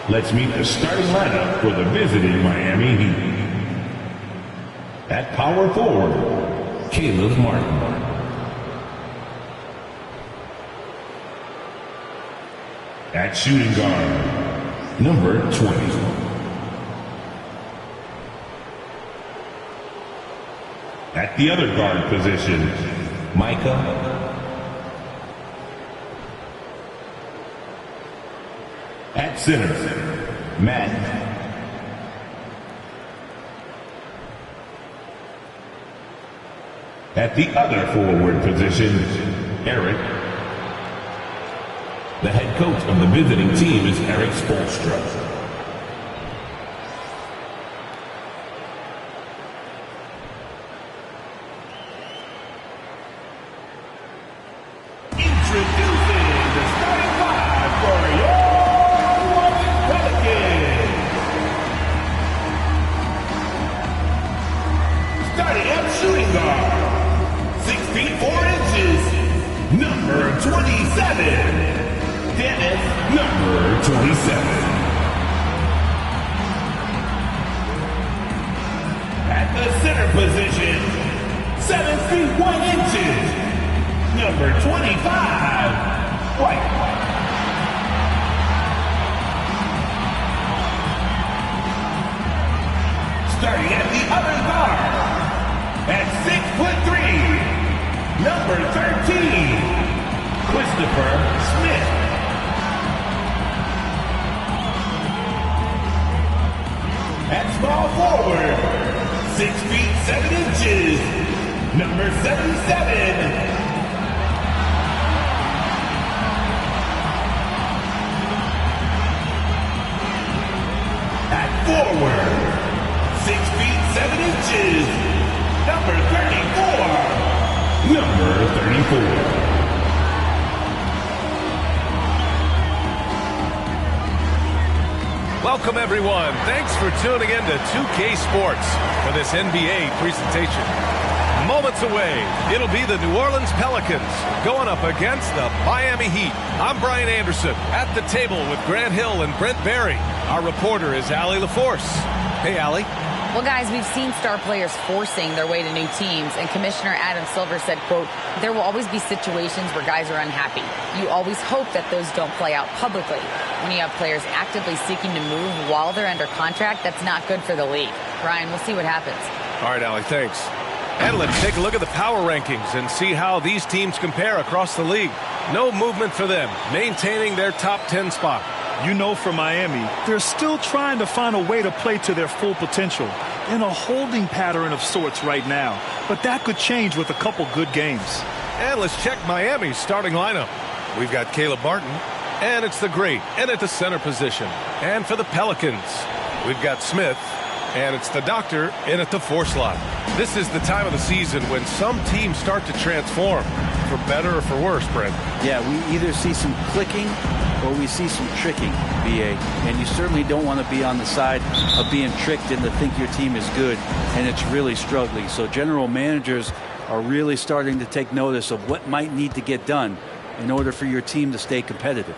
Let's meet the starting lineup for the visiting Miami Heat. At power forward, Caleb Martin. At shooting guard, number 20. At the other guard position, Micah. At center, Matt. At the other forward position, Eric. The head coach of the visiting team is Eric Spoelstra. Welcome, everyone. Thanks for tuning in to 2K Sports for this NBA presentation. Moments away, it'll be the New Orleans Pelicans going up against the Miami Heat. I'm Brian Anderson at the table with Grant Hill and Brent Barry. Our reporter is Allie LaForce. Hey, Allie. Well, guys, we've seen star players forcing their way to new teams, and Commissioner Adam Silver said, quote, there will always be situations where guys are unhappy. You always hope that those don't play out publicly. When you have players actively seeking to move while they're under contract, that's not good for the league. Ryan, we'll see what happens. All right, Allie, thanks. And let's take a look at the power rankings and see how these teams compare across the league. No movement for them, maintaining their top 10 spot. You know, for Miami, they're still trying to find a way to play to their full potential in a holding pattern of sorts right now. But that could change with a couple good games. And let's check Miami's starting lineup. We've got Caleb Martin, and it's the great, and at the center position. And for the Pelicans, we've got Smith, and it's the doctor in at the 4 slot. This is the time of the season when some teams start to transform, for better or for worse, Brent. Yeah, we either see some clicking or we see some tricking, BA. And you certainly don't want to be on the side of being tricked into think your team is good and it's really struggling. So general managers are really starting to take notice of what might need to get done in order for your team to stay competitive.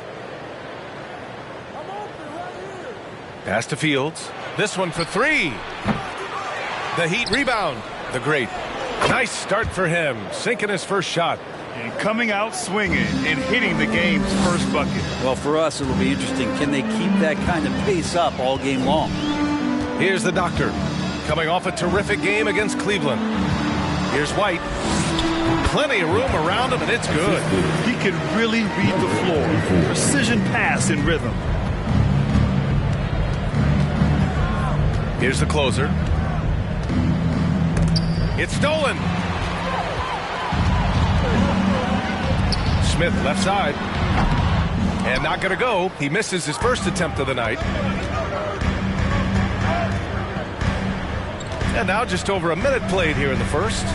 Pass to Fields. This one for 3. The Heat rebound. The great. Nice start for him, sinking his first shot. And coming out swinging and hitting the game's first bucket. Well, for us, it'll be interesting. Can they keep that kind of pace up all game long? Here's the doctor, coming off a terrific game against Cleveland. Here's White. Plenty of room around him, and it's good. He can really read the floor. Precision pass in rhythm. Here's the closer. It's stolen. Smith left side. And not going to go. He misses his first attempt of the night. And now just over a minute played here in the first.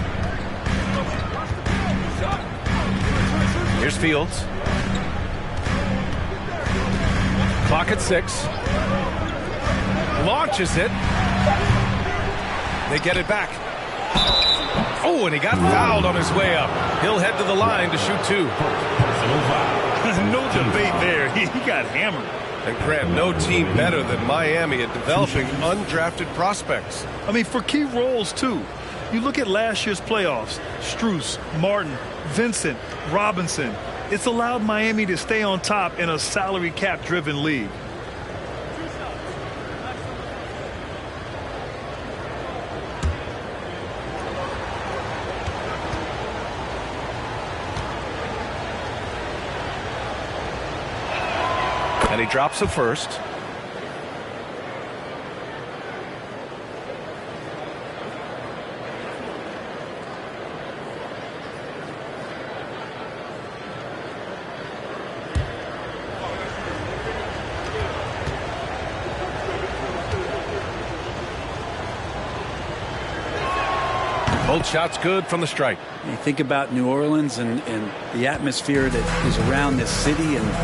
Here's Fields. Clock at 6. Launches it. They get it back. Oh, and he got fouled on his way up. He'll head to the line to shoot 2. Personal foul. No debate there. He got hammered. And Grant, no team better than Miami at developing undrafted prospects. I mean, for key roles, too. You look at last year's playoffs, Strus, Martin, Vincent, Robinson. It's allowed Miami to stay on top in a salary cap-driven league. And he drops the first. Both shots good from the stripe. You think about New Orleans and the atmosphere that is around this city and the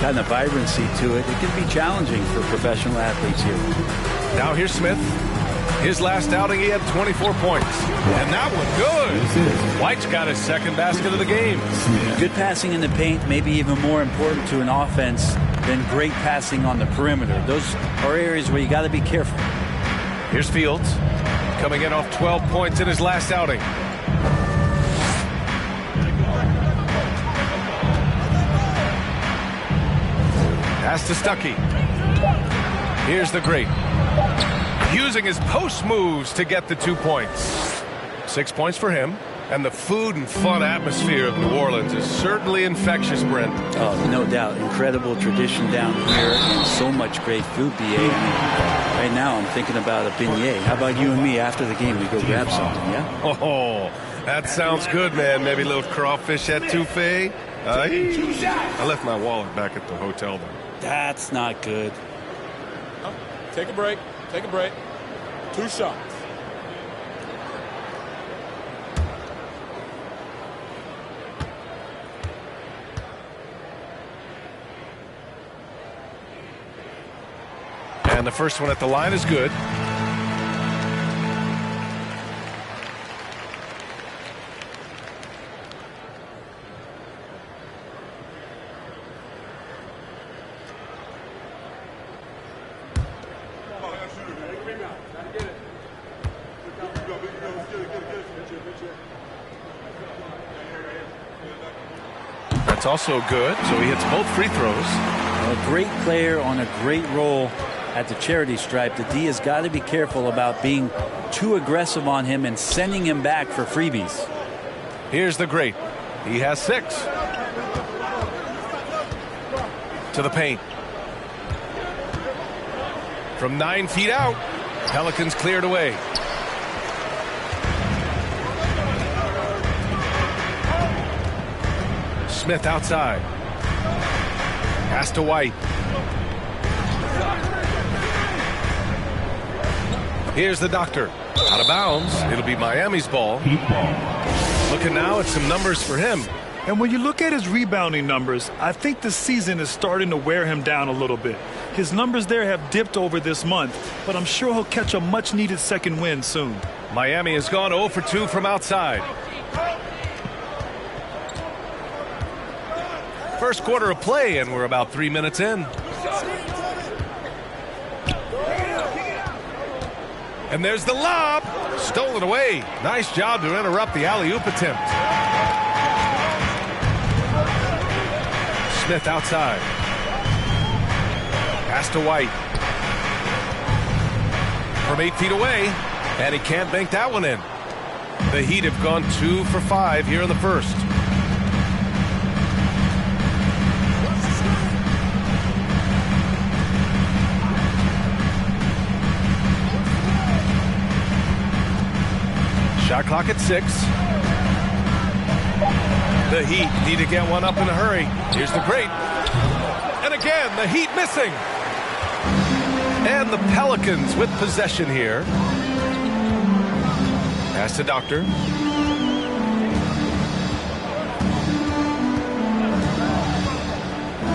kind of vibrancy to it. It can be challenging for professional athletes here. Now here's Smith. His last outing, he had 24 points. And that one good. White's got his second basket of the game. Good passing in the paint, maybe even more important to an offense than great passing on the perimeter. Those are areas where you got to be careful. Here's Fields, coming in off 12 points in his last outing. Pass to Stuckey. Here's the great. Using his post moves to get the 2 points. 6 points for him. And the food and fun atmosphere of New Orleans is certainly infectious, Brent. Oh, no doubt. Incredible tradition down here and so much great food, B.A. I mean, right now I'm thinking about a beignet. How about you and me after the game? We go grab something, yeah? Oh, that sounds good, man. Maybe a little crawfish etouffee. I left my wallet back at the hotel, though. That's not good. Take a break. Take a break. 2 shots. And the first one at the line is good. That's also good, so he hits both free throws. A great player on a great role at the charity stripe. The D has got to be careful about being too aggressive on him and sending him back for freebies. Here's the great. He has 6. To the paint. From 9 feet out, Pelicans cleared away. Smith outside. Pass to White. Here's the doctor. Out of bounds. It'll be Miami's ball. Looking now at some numbers for him. And when you look at his rebounding numbers, I think the season is starting to wear him down a little bit. His numbers there have dipped over this month, but I'm sure he'll catch a much-needed second win soon. Miami has gone 0 for 2 from outside. First quarter of play, and we're about 3 minutes in. And there's the lob. Stolen away. Nice job to interrupt the alley-oop attempt. Smith outside. Pass to White. From 8 feet away. And he can't bank that one in. The Heat have gone 2 for 5 here in the first. Shot clock at 6. The Heat need to get one up in a hurry. Here's the great. And again, the Heat missing. And the Pelicans with possession here. Pass to Doctor.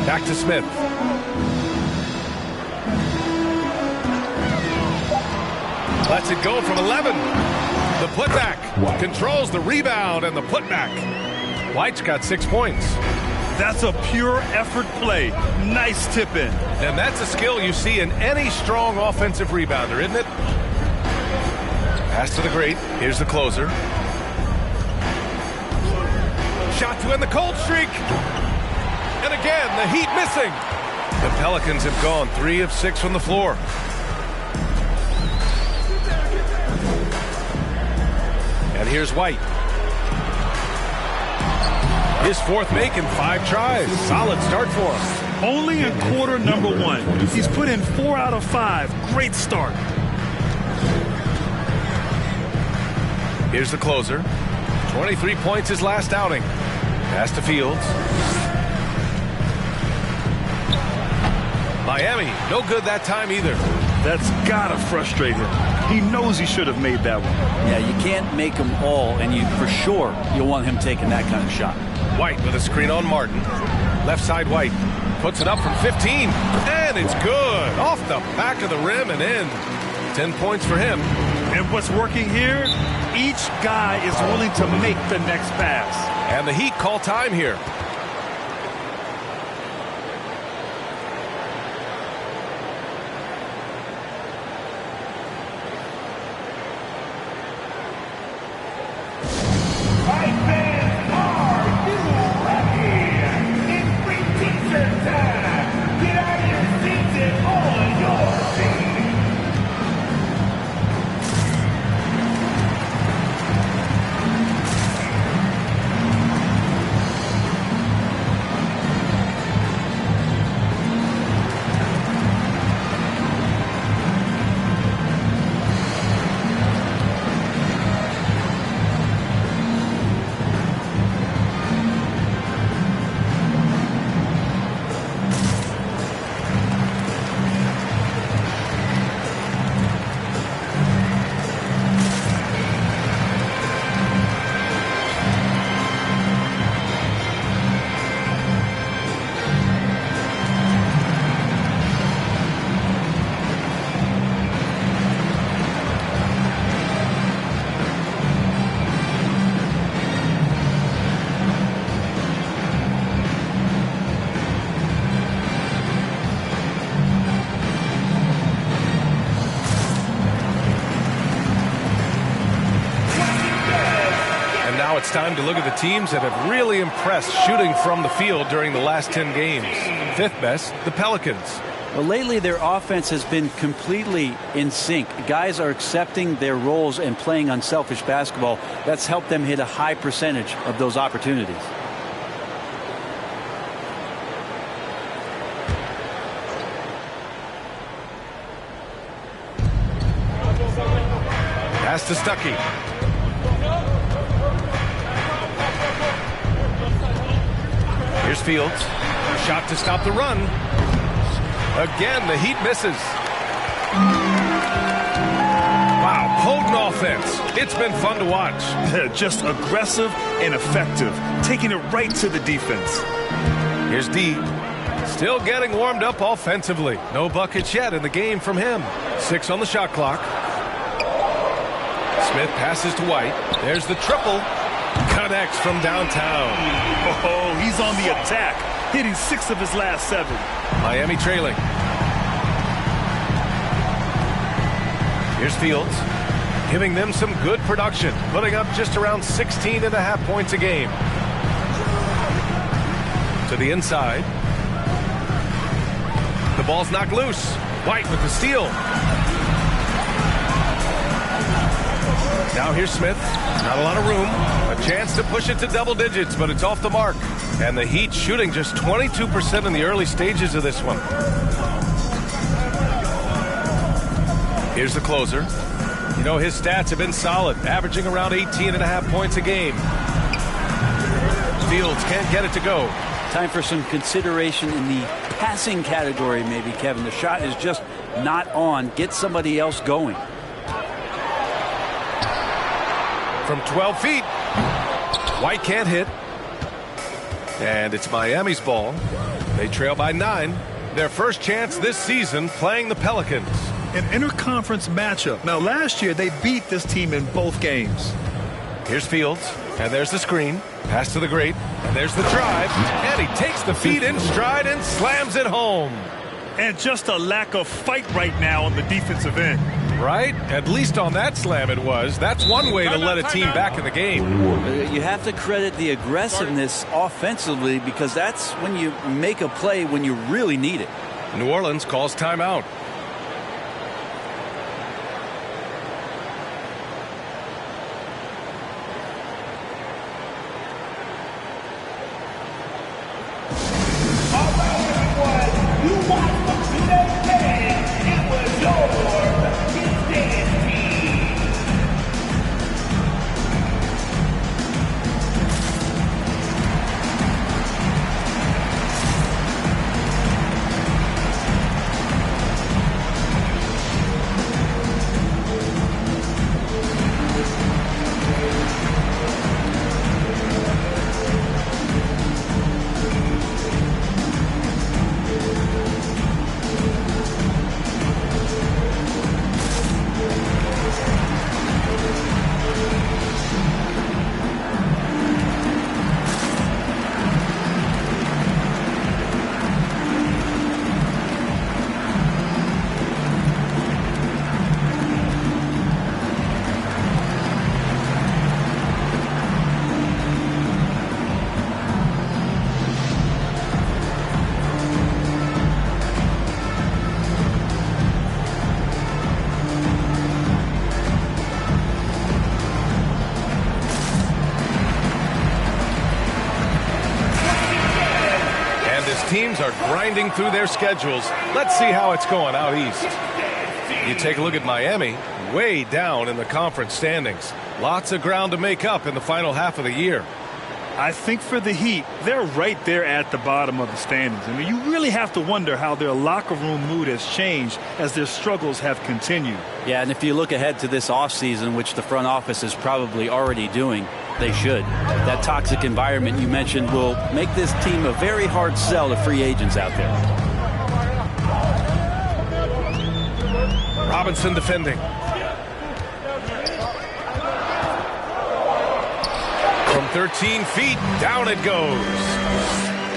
Back to Smith. Lets it go from 11. The putback. Controls the rebound and the putback. White's got 6 points. That's a pure effort play. Nice tip in. And that's a skill you see in any strong offensive rebounder, isn't it? Pass to the great. Here's the closer. Shot to end the cold streak. And again, the Heat missing. The Pelicans have gone 3 of 6 from the floor. And here's White. His 4th make in 5 tries. Solid start for him. Only in quarter number 1. He's put in 4 out of 5. Great start. Here's the closer. 23 points his last outing. Pass to Fields. Miami, no good that time either. That's gotta frustrate him. He knows he should have made that one. Yeah, you can't make them all, and you for sure you'll want him taking that kind of shot. White with a screen on Martin. Left side White. Puts it up from 15. And it's good. Off the back of the rim and in. 10 points for him. And what's working here? Each guy is willing to make the next pass. And the Heat call time here. It's time to look at the teams that have really impressed shooting from the field during the last 10 games. 5th best, the Pelicans. Well, lately their offense has been completely in sync. Guys are accepting their roles and playing unselfish basketball. That's helped them hit a high percentage of those opportunities. Pass to Stuckey. Here's Fields. A shot to stop the run. Again, the Heat misses. Wow, potent offense. It's been fun to watch. Just aggressive and effective, taking it right to the defense. Here's D. Still getting warmed up offensively. No buckets yet in the game from him. 6 on the shot clock. Smith passes to White. There's the triple. Connects from downtown. Oh, he's on the attack, hitting 6 of his last 7. Miami trailing. Here's Fields, giving them some good production, putting up just around 16.5 points a game. To the inside. The ball's knocked loose. White with the steal. Now here's Smith. Not a lot of room. A chance to push it to double digits, but it's off the mark. And the Heat shooting just 22% in the early stages of this one. Here's the closer. You know, his stats have been solid, averaging around 18.5 points a game. Fields can't get it to go. Time for some consideration in the passing category, maybe, Kevin. The shot is just not on. Get somebody else going. From 12 feet. White can't hit. And it's Miami's ball. They trail by 9. Their first chance this season playing the Pelicans. an interconference matchup. Now, last year, they beat this team in both games. Here's Fields, and there's the screen. Pass to the great, and there's the drive. And he takes the feet in stride and slams it home. And just a lack of fight right now on the defensive end. Right? At least on that slam it was. That's one way to let a team back in the game. You have to credit the aggressiveness offensively, because that's when you make a play when you really need it. New Orleans calls timeout. Teams are grinding through their schedules. Let's see how it's going out east. You take a look at Miami, way down in the conference standings. Lots of ground to make up in the final half of the year. I think for the Heat, they're right there at the bottom of the standings. I mean, you really have to wonder how their locker room mood has changed as their struggles have continued. Yeah, and if you look ahead to this offseason, which the front office is probably already doing, they should. That toxic environment you mentioned will make this team a very hard sell to free agents out there. Robinson defending. From 13 feet, down it goes.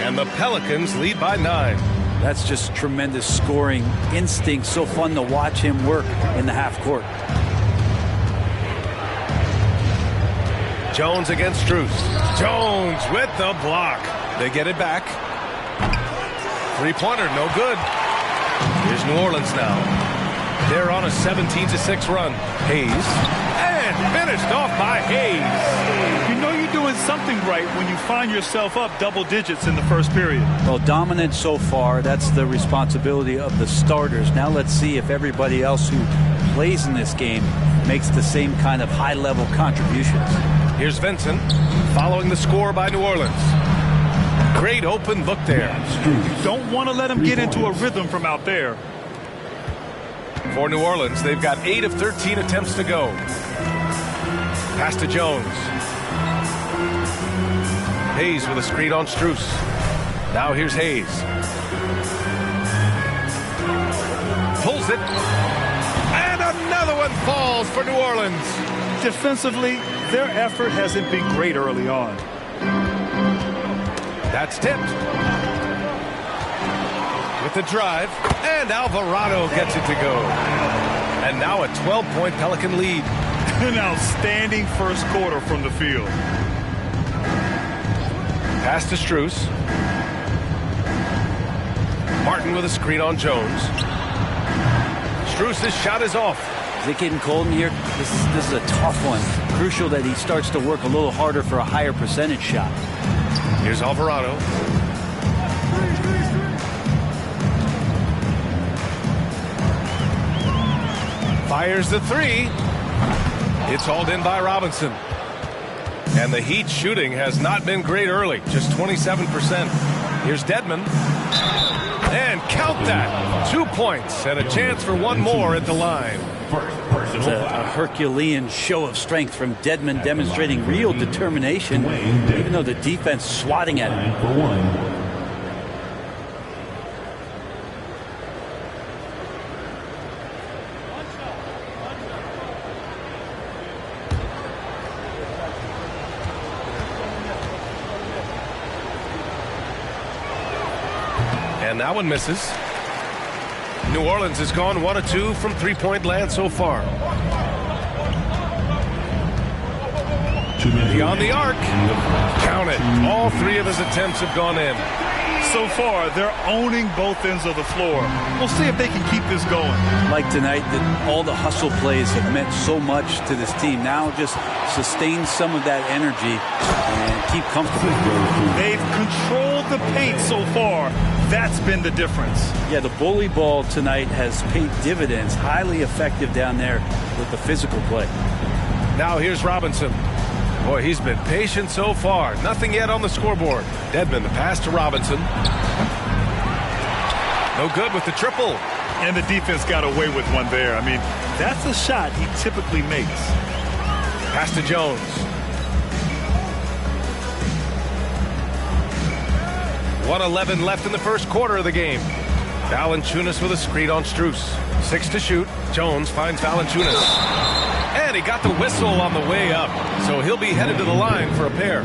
And the Pelicans lead by 9. That's just tremendous scoring instinct. So fun to watch him work in the half court. Jones against Strus. Jones with the block. They get it back. Three-pointer, no good. Here's New Orleans now. They're on a 17-6 run. Hayes. And finished off by Hayes. You know you're doing something right when you find yourself up double digits in the first period. Well, dominant so far. That's the responsibility of the starters. Now let's see if everybody else who plays in this game makes the same kind of high-level contributions. Here's Vincent following the score by New Orleans. Great open look there. You don't want to let him get into a rhythm from out there. For New Orleans, they've got 8 of 13 attempts to go. Pass to Jones. Hayes with a screen on Strus. Now here's Hayes. Pulls it. And another one falls for New Orleans. Defensively, their effort hasn't been great early on. That's tipped. With the drive, and Alvarado gets it to go. And now a 12-point Pelican lead. An outstanding first quarter from the field. Pass to Strus. Martin with a screen on Jones. Strus' shot is off. Is it getting cold in here? This is a tough one. Crucial that he starts to work a little harder for a higher percentage shot. Here's Alvarado. Fires the three. It's hauled in by Robinson. And the Heat shooting has not been great early, just 27%. Here's Dedmon. And count that. 2 points and a chance for one more at the line. It's a Herculean show of strength from Dedmon, demonstrating real determination, even though the defense swatting at him. And that one misses. New Orleans has gone 1 of 2 from three-point land so far. Beyond the arc. Count it. All 3 of his attempts have gone in. So far, they're owning both ends of the floor. We'll see if they can keep this going. Like tonight, that all the hustle plays have meant so much to this team. Now just sustain some of that energy and keep comfortable. They've controlled the paint so far. That's been the difference. Yeah, the bully ball tonight has paid dividends. Highly effective down there with the physical play. Now here's Robinson. Boy, he's been patient so far. Nothing yet on the scoreboard. Dedmon, the pass to Robinson. No good with the triple. And the defense got away with one there. I mean, that's a shot he typically makes. Pass to Jones. 1:11 left in the first quarter of the game. Valanciunas with a screen on Strus. 6 to shoot. Jones finds Valanciunas. And he got the whistle on the way up. So he'll be headed to the line for a pair.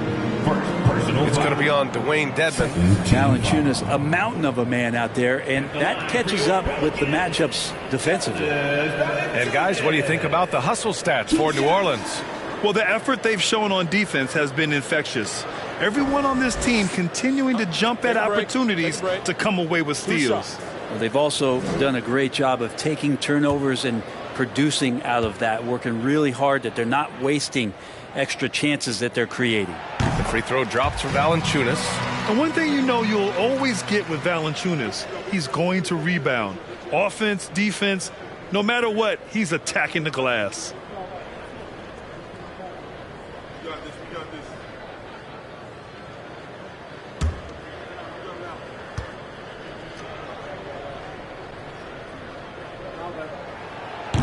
It's going to be on Dewayne Dedmon. Valanciunas, a mountain of a man out there, and that catches up with the matchups defensively. And guys, what do you think about the hustle stats for New Orleans? Well, the effort they've shown on defense has been infectious. Everyone on this team continuing to jump at opportunities to come away with steals. Well, they've also done a great job of taking turnovers and producing out of that, working really hard that they're not wasting extra chances that they're creating. The free throw drops for Valanciunas. And one thing you know you'll always get with Valanciunas, he's going to rebound. Offense, defense, no matter what, he's attacking the glass.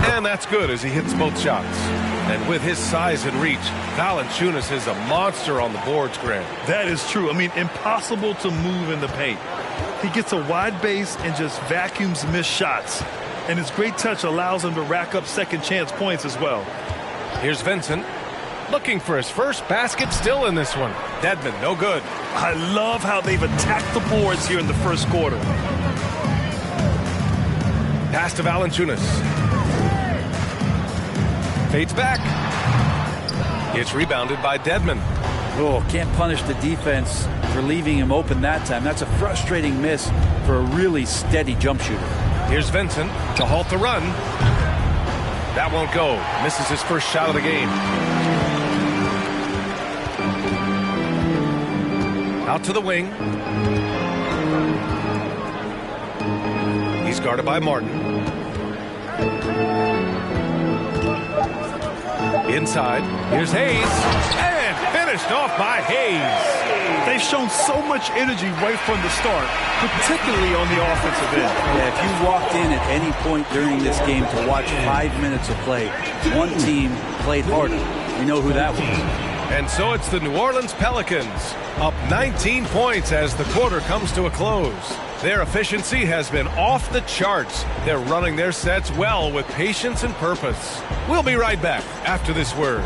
And that's good as he hits both shots. And with his size and reach, Valanciunas is a monster on the boards, Grant. That is true. I mean, impossible to move in the paint. He gets a wide base and just vacuums missed shots. And his great touch allows him to rack up second chance points as well. Here's Vincent. Looking for his first basket still in this one. Dedmon, no good. I love how they've attacked the boards here in the first quarter. Pass to Valanciunas. Fades back. It's rebounded by Dedmon. Oh, can't punish the defense for leaving him open that time. That's a frustrating miss for a really steady jump shooter. Here's Vincent to halt the run. That won't go. Misses his first shot of the game. Out to the wing. He's guarded by Martin. Inside, here's Hayes, and finished off by Hayes. They've shown so much energy right from the start, particularly on the offensive end. Yeah, if you walked in at any point during this game to watch 5 minutes of play, one team played harder. You know who that was. And so it's the New Orleans Pelicans, up 19 points as the quarter comes to a close. Their efficiency has been off the charts. They're running their sets well with patience and purpose. We'll be right back after this word.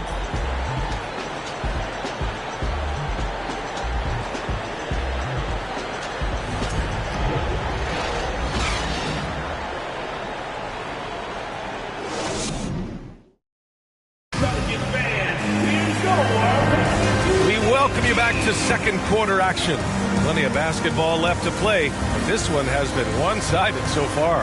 Welcome you back to second quarter action. Plenty of basketball left to play, but this one has been one-sided so far.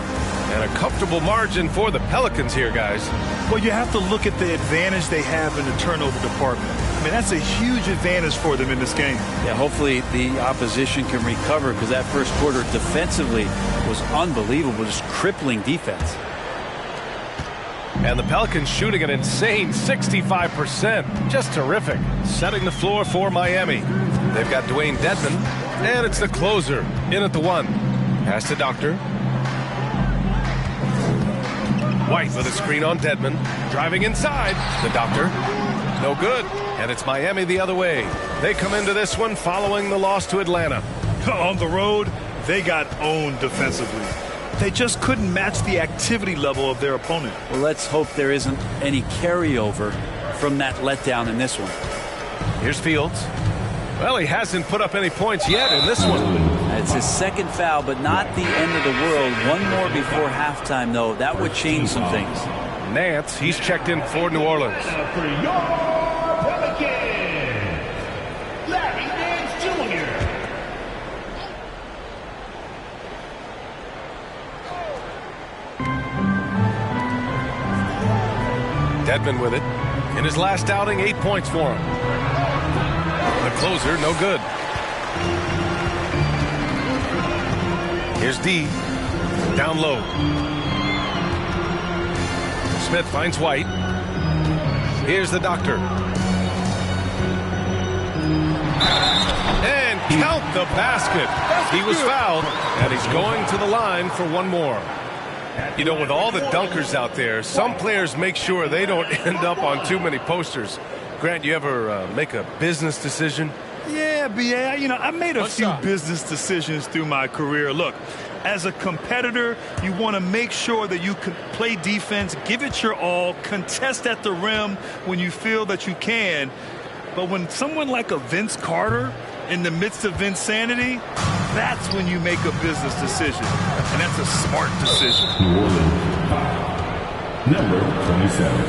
And a comfortable margin for the Pelicans here, guys. Well, you have to look at the advantage they have in the turnover department. I mean, that's a huge advantage for them in this game. Yeah, hopefully the opposition can recover because that first quarter defensively was unbelievable, just crippling defense. And the Pelicans shooting an insane 65%. Just terrific. Setting the floor for Miami. They've got Dewayne Dedmon, and it's the closer in at the one. Pass to Doctor. White with a screen on Dedmon. Driving inside. The Doctor. No good. And it's Miami the other way. They come into this one following the loss to Atlanta. On the road, they got owned defensively. They just couldn't match the activity level of their opponent. Well, let's hope there isn't any carryover from that letdown in this one. Here's Fields. Well, he hasn't put up any points yet in this one. It's his second foul, but not the end of the world. One more before halftime, though. That would change some things. Nance, he's checked in for New Orleans. For your Pelicans, Larry Nance Jr. Dedmon with it. In his last outing, 8 points for him. The closer, no good. Here's D. Down low. Smith finds White. Here's the doctor. And count the basket. He was fouled, and he's going to the line for one more. You know, with all the dunkers out there, some players make sure they don't end up on too many posters. Grant, you ever make a business decision? Yeah, B.A., you know, I made a few business decisions through my career. Look, as a competitor, you want to make sure that you can play defense, give it your all, contest at the rim when you feel that you can. But when someone like a Vince Carter in the midst of insanity, that's when you make a business decision. And that's a smart decision. New Orleans foul. Number 27.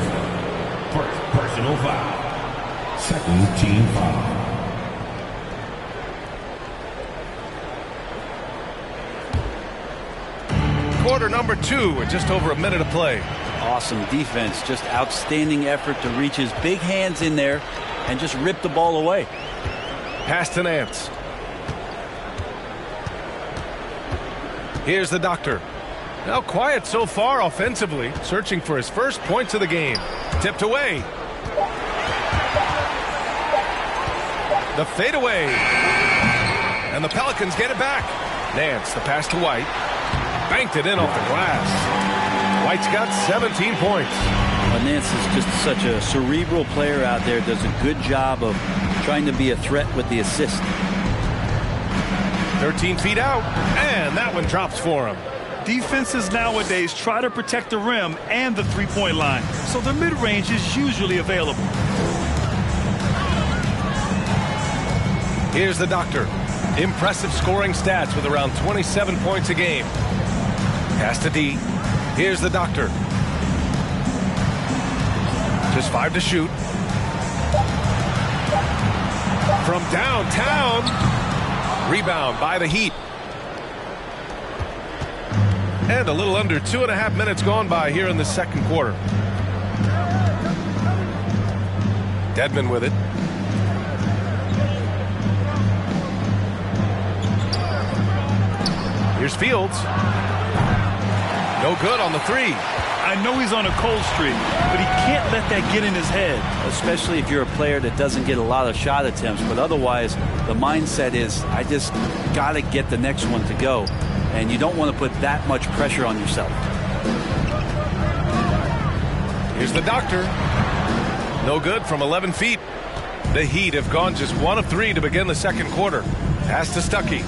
First personal foul. Second team foul. Quarter number 2 with just over a minute to play. Awesome defense. Just outstanding effort to reach his big hands in there and just rip the ball away. Pass to Nance. Here's the doctor. Now quiet so far offensively, searching for his first points of the game. Tipped away. The fadeaway. And the Pelicans get it back. Nance, the pass to White. Banked it in off the glass. White's got 17 points. Nance is just such a cerebral player out there. Does a good job of trying to be a threat with the assist. 13 feet out, and that one drops for him. Defenses nowadays try to protect the rim and the three-point line, so the mid-range is usually available. Here's the doctor. Impressive scoring stats with around 27 points a game. Pass to D. Here's the doctor. Just 5 to shoot. From downtown. Rebound by the Heat. And a little under 2.5 minutes gone by here in the second quarter. Dedmon with it. Here's Fields. No good on the three. I know he's on a cold streak, but he can't let that get in his head. Especially if you're a player that doesn't get a lot of shot attempts, but otherwise the mindset is I just got to get the next one to go, and you don't want to put that much pressure on yourself. Here's the doctor. No good from 11 feet. The Heat have gone just 1 of 3 to begin the second quarter. Pass to Stuckey.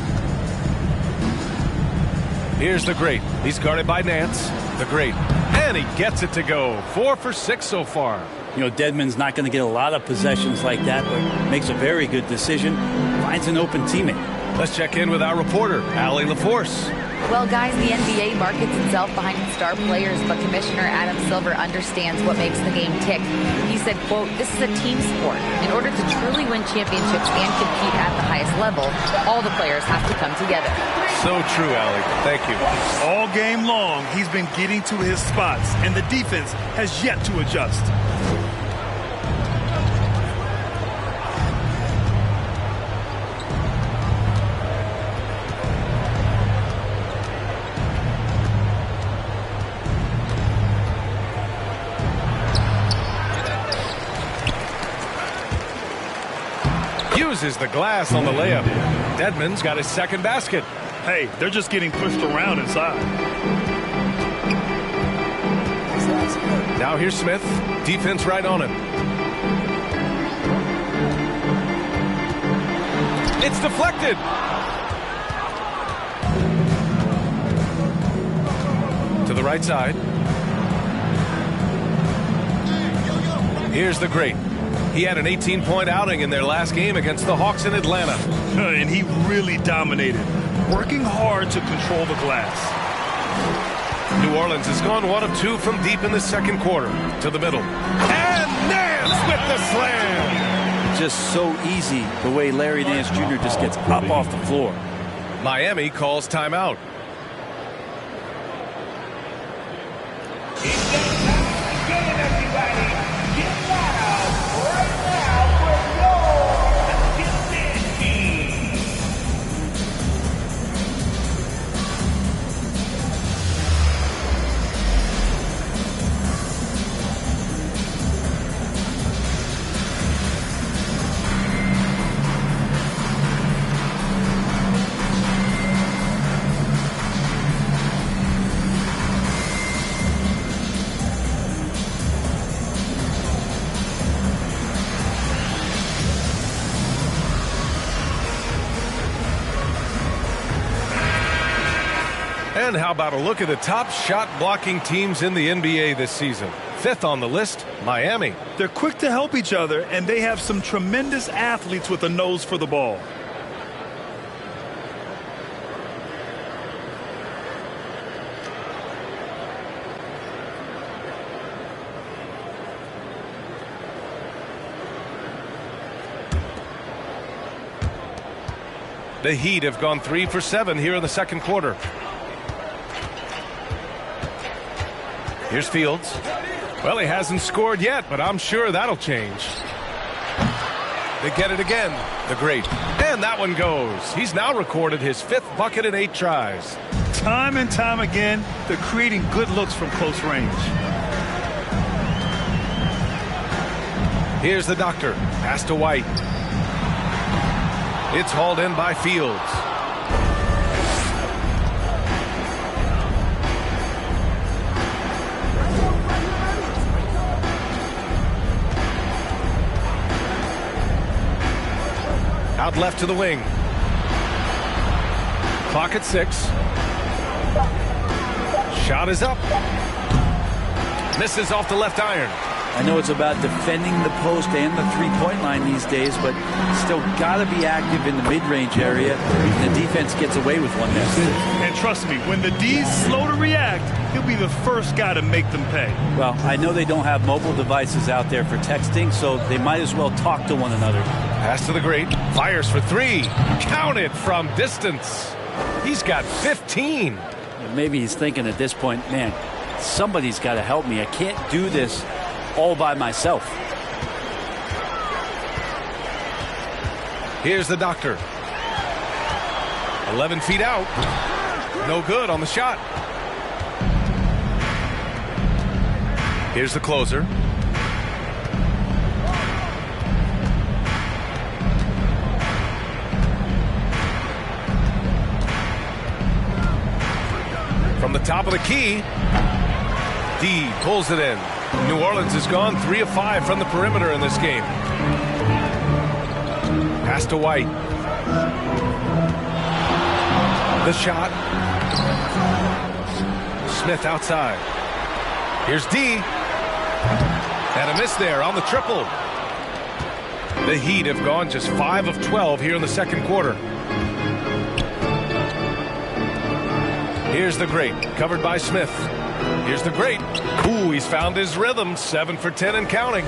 Here's the Great. He's guarded by Nance. The Great. And he gets it to go. 4 for 6 so far. You know, Dedmon's not going to get a lot of possessions like that, but makes a very good decision. Finds an open teammate. Let's check in with our reporter, Allie LaForce. Well, guys, the NBA markets itself behind star players, but Commissioner Adam Silver understands what makes the game tick. He said, quote, "This is a team sport. In order to truly win championships and compete at the highest level, all the players have to come together." So true, Allie. Thank you. All game long, he's been getting to his spots, and the defense has yet to adjust. Uses the glass on the layup. Dedmon's got his second basket. Hey, they're just getting pushed around inside. Now here's Smith. Defense right on him. It's deflected. To the right side. Here's the Great. He had an 18-point outing in their last game against the Hawks in Atlanta. And he really dominated. working hard to control the glass. New Orleans has gone 1 of 2 from deep in the second quarter. To the middle. And Nance with the slam. Just so easy the way Larry Nance Jr. just gets up off the floor. Miami calls timeout. And how about a look at the top shot blocking teams in the NBA this season? 5th on the list, Miami. They're quick to help each other, and they have some tremendous athletes with a nose for the ball. The Heat have gone 3 for 7 here in the second quarter. Here's Fields. Well, he hasn't scored yet, but I'm sure that'll change. They get it again. The great. And that one goes. He's now recorded his 5th bucket in 8 tries. Time and time again, they're creating good looks from close range. Here's the doctor. Pass to White. It's hauled in by Fields. Out left to the wing. Clock at 6. Shot is up. Misses off the left iron. I know it's about defending the post and the three-point line these days, but still got to be active in the mid-range area. And the defense gets away with one there. And trust me, when the D's slow to react, he'll be the first guy to make them pay. Well, I know they don't have mobile devices out there for texting, so they might as well talk to one another. Pass to the great. Fires for 3. Count it from distance. He's got 15. Maybe he's thinking at this point, man, somebody's got to help me. I can't do this all by myself. Here's the doctor. 11 feet out. No good on the shot. Here's the closer. From the top of the key, D pulls it in. New Orleans has gone 3 of 5 from the perimeter in this game. Pass to White. The shot. Smith outside. Here's D. And a miss there on the triple. The Heat have gone just 5 of 12 here in the second quarter. Here's the great, covered by Smith. Here's the great. Ooh, he's found his rhythm. 7 for 10 and counting.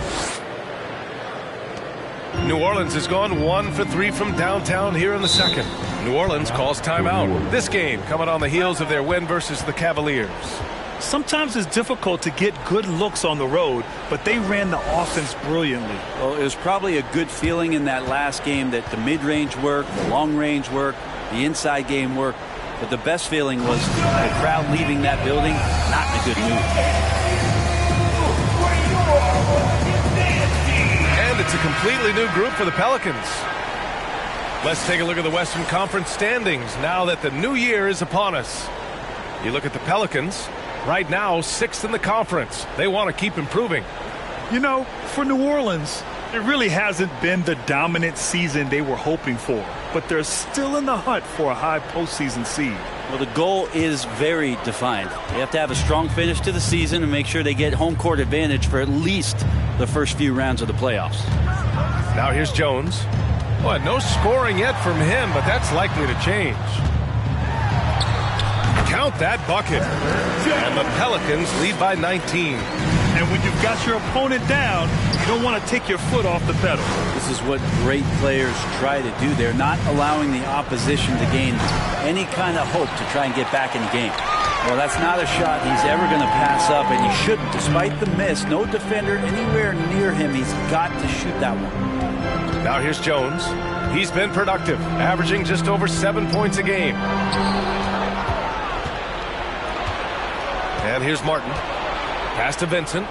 New Orleans has gone 1 for 3 from downtown here in the second. New Orleans calls timeout. This game coming on the heels of their win versus the Cavaliers. Sometimes it's difficult to get good looks on the road, but they ran the offense brilliantly. Well, it was probably a good feeling in that last game that the mid-range worked, the long-range worked, the inside game worked. But the best feeling was the crowd leaving that building not in a good mood. And it's a completely new group for the Pelicans. Let's take a look at the Western Conference standings now that the new year is upon us. You look at the Pelicans, right now 6th in the conference. They want to keep improving. You know, for New Orleans, it really hasn't been the dominant season they were hoping for, but they're still in the hunt for a high postseason seed. Well, the goal is very defined. They have to have a strong finish to the season and make sure they get home court advantage for at least the first few rounds of the playoffs. Now here's Jones. Well, no scoring yet from him, but that's likely to change. Count that bucket. And the Pelicans lead by 19. And when you've got your opponent down, you don't want to take your foot off the pedal. This is what great players try to do. They're not allowing the opposition to gain any kind of hope to try and get back in the game. Well, that's not a shot he's ever going to pass up, and he shouldn't. Despite the miss, no defender anywhere near him. He's got to shoot that one. Now here's Jones. He's been productive, averaging just over 7 points a game. And here's Martin. Pass to Vincent.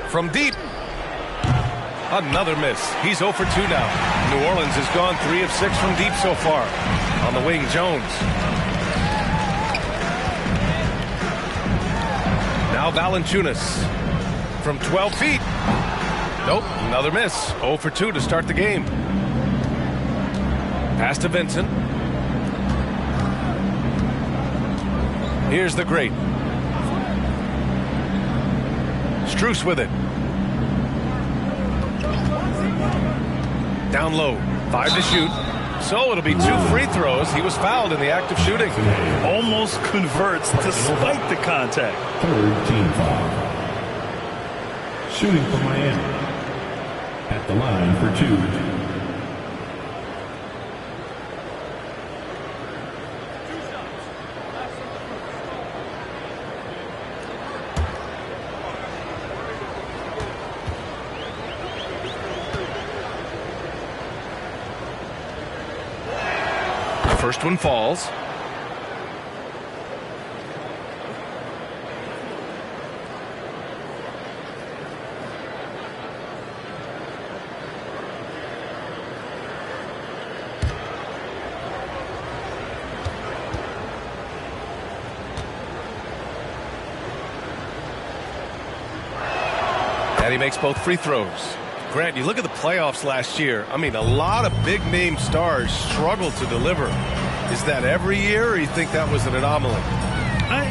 From deep. Another miss. He's 0 for 2 now. New Orleans has gone 3 of 6 from deep so far. On the wing, Jones. Now Valanciunas. From 12 feet. Nope, another miss. 0 for 2 to start the game. Pass to Vincent. Here's the great. Strus with it. Down low. 5 to shoot. So it'll be 2 free throws. He was fouled in the act of shooting. Almost converts despite the contact. Third team foul. Shooting for Miami. At the line for 2. First one falls. And he makes both free throws. Grant, you look at the playoffs last year. I mean, a lot of big-name stars struggled to deliver. Is that every year, or you think that was an anomaly?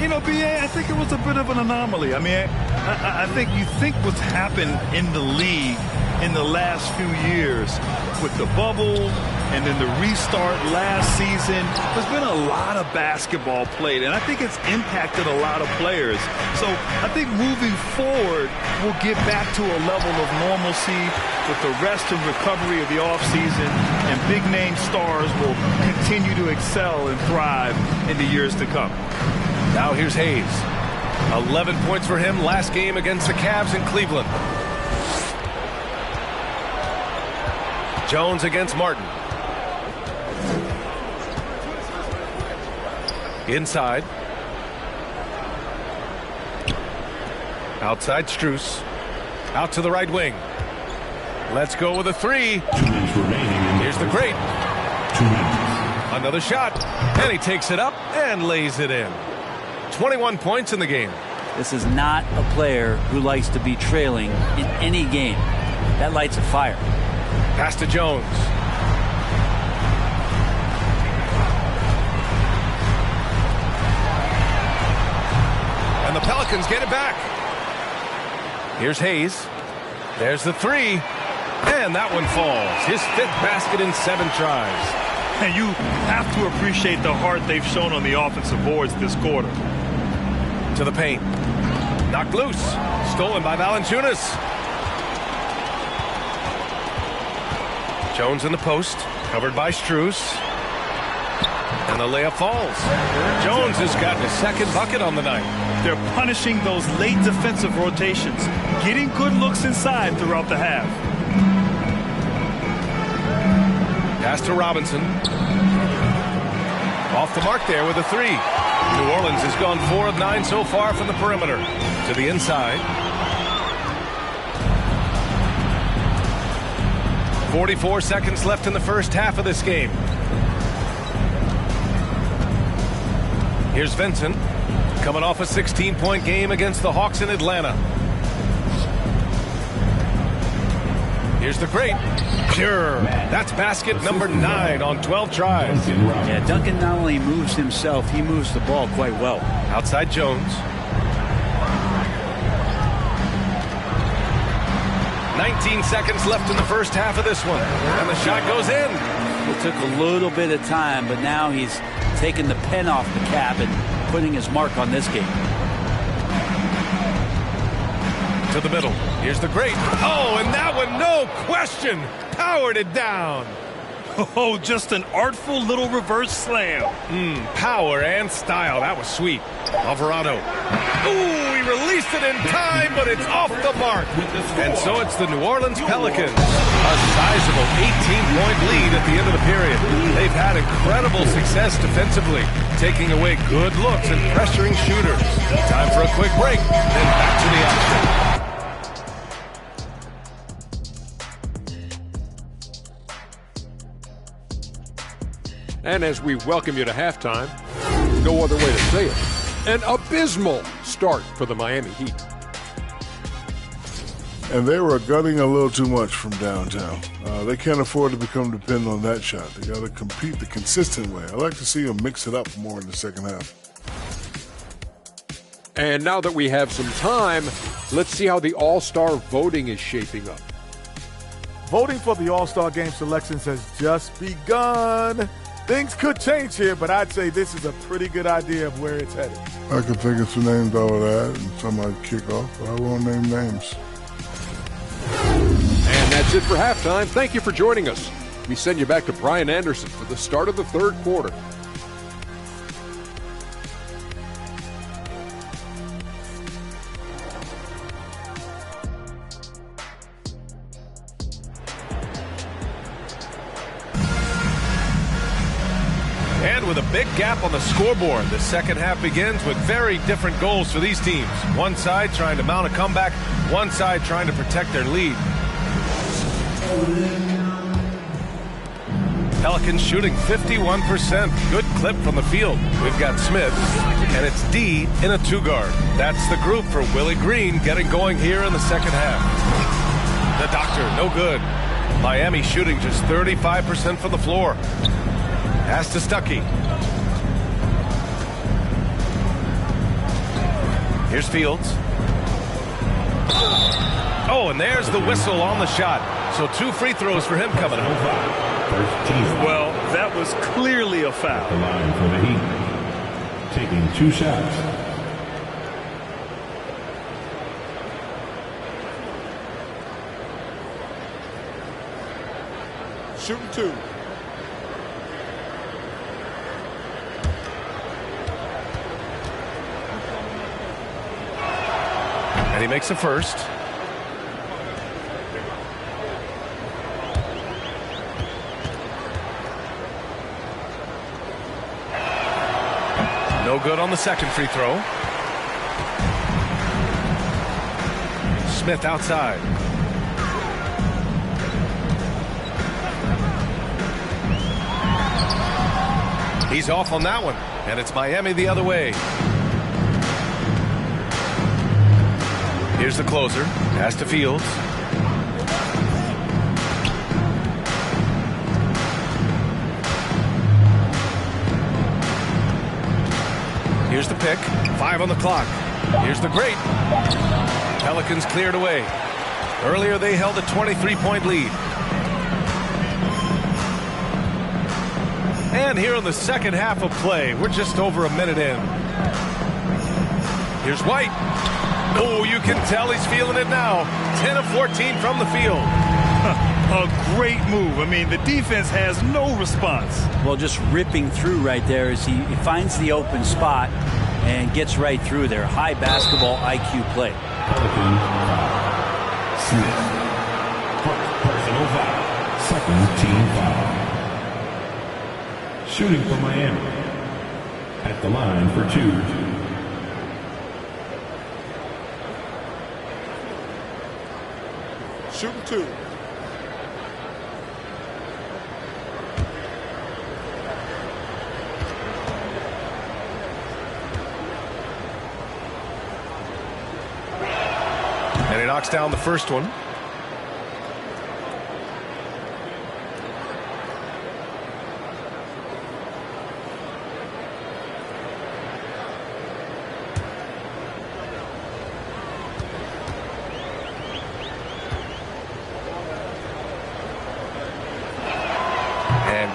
You know, B.A., I think it was a bit of an anomaly. I mean, I think you think what's happened in the league in the last few years with the bubble and then the restart last season, there's been a lot of basketball played, and I think it's impacted a lot of players. So I think moving forward, we'll get back to a level of normalcy with the rest and recovery of the offseason, and big-name stars will continue to excel and thrive in the years to come. Now here's Hayes. 11 points for him last game against the Cavs in Cleveland. Jones against Martin. Inside. Outside Strus. Out to the right wing. Let's go with a 3. 2 minutes remaining. Here's the great. 2 minutes. Another shot. And he takes it up and lays it in. 21 points in the game. This is not a player who likes to be trailing in any game. That lights a fire. Pass to Jones. And the Pelicans get it back. Here's Hayes. There's the 3. And that one falls. His 5th basket in 7 tries. And you have to appreciate the heart they've shown on the offensive boards this quarter. To the paint. Knocked loose. Stolen by Valanciunas. Jones in the post. Covered by Strus. And the layup falls. Jones has gotten his 2nd bucket on the night. They're punishing those late defensive rotations, getting good looks inside throughout the half. Pass to Robinson. Off the mark there with a 3. New Orleans has gone 4 of 9 so far from the perimeter. To the inside. 44 seconds left in the first half of this game. Here's Vincent, coming off a 16-point game against the Hawks in Atlanta. Here's the great. Pure. That's basket number 9 on 12 tries. Yeah, Duncan not only moves himself, he moves the ball quite well. 19 seconds left in the first half of this one. And the shot goes in. It took a little bit of time, but now he's taking the pen off the cap and putting his mark on this game. To the middle. Here's the great. Oh, and that one, no question, powered it down. Oh, just an artful little reverse slam. Power and style. That was sweet. Alvarado. Ooh, he released it in time, but it's off the mark. And so it's the New Orleans Pelicans. A sizable 18-point lead at the end of the period. They've had incredible success defensively, taking away good looks and pressuring shooters. Time for a quick break, then back to the action. And as we welcome you to halftime, no other way to say it, an abysmal start for the Miami Heat. And they were gunning a little too much from downtown. They can't afford to become dependent on that shot. They got to compete the consistent way. I like to see them mix it up more in the second half. And now that we have some time, let's see how the All-Star voting is shaping up. Voting for the All-Star Game selections has just begun. Things could change here, but I'd say this is a pretty good idea of where it's headed. I could think of some names out of that, and somebody kick off, but I won't name names. And that's it for halftime. Thank you for joining us. We send you back to Brian Anderson for the start of the third quarter. And with a big gap on the scoreboard, the second half begins with very different goals for these teams. One side trying to mount a comeback, one side trying to protect their lead. Pelicans shooting 51%. Good clip from the field. We've got Smith, and it's D in a two-guard. That's the group for Willie Green getting going here in the second half. The doctor, no good. Miami shooting just 35% from the floor. Pass to Stuckey. Here's Fields. Oh, and there's the whistle on the shot. So 2 free throws for him coming up. Well, that was clearly a foul. The line for the Heat. Taking 2 shots. Shooting 2. And he makes a first. No good on the second free throw. Smith outside. He's off on that one, and it's Miami the other way. Here's the closer. Pass to Fields. Here's the pick. 5 on the clock. Here's the great. Pelicans cleared away. Earlier they held a 23-point lead. And here in the second half of play, we're just over a minute in. Here's White. Oh, you can tell he's feeling it now. 10 of 14 from the field. A great move. I mean, the defense has no response. Well, just ripping through right there as he finds the open spot and gets right through there. High basketball IQ play. Pelican foul. Smith. First personal foul. Second team foul. Shooting for Miami. At the line for 2. Shooting 2. And he knocks down the first one.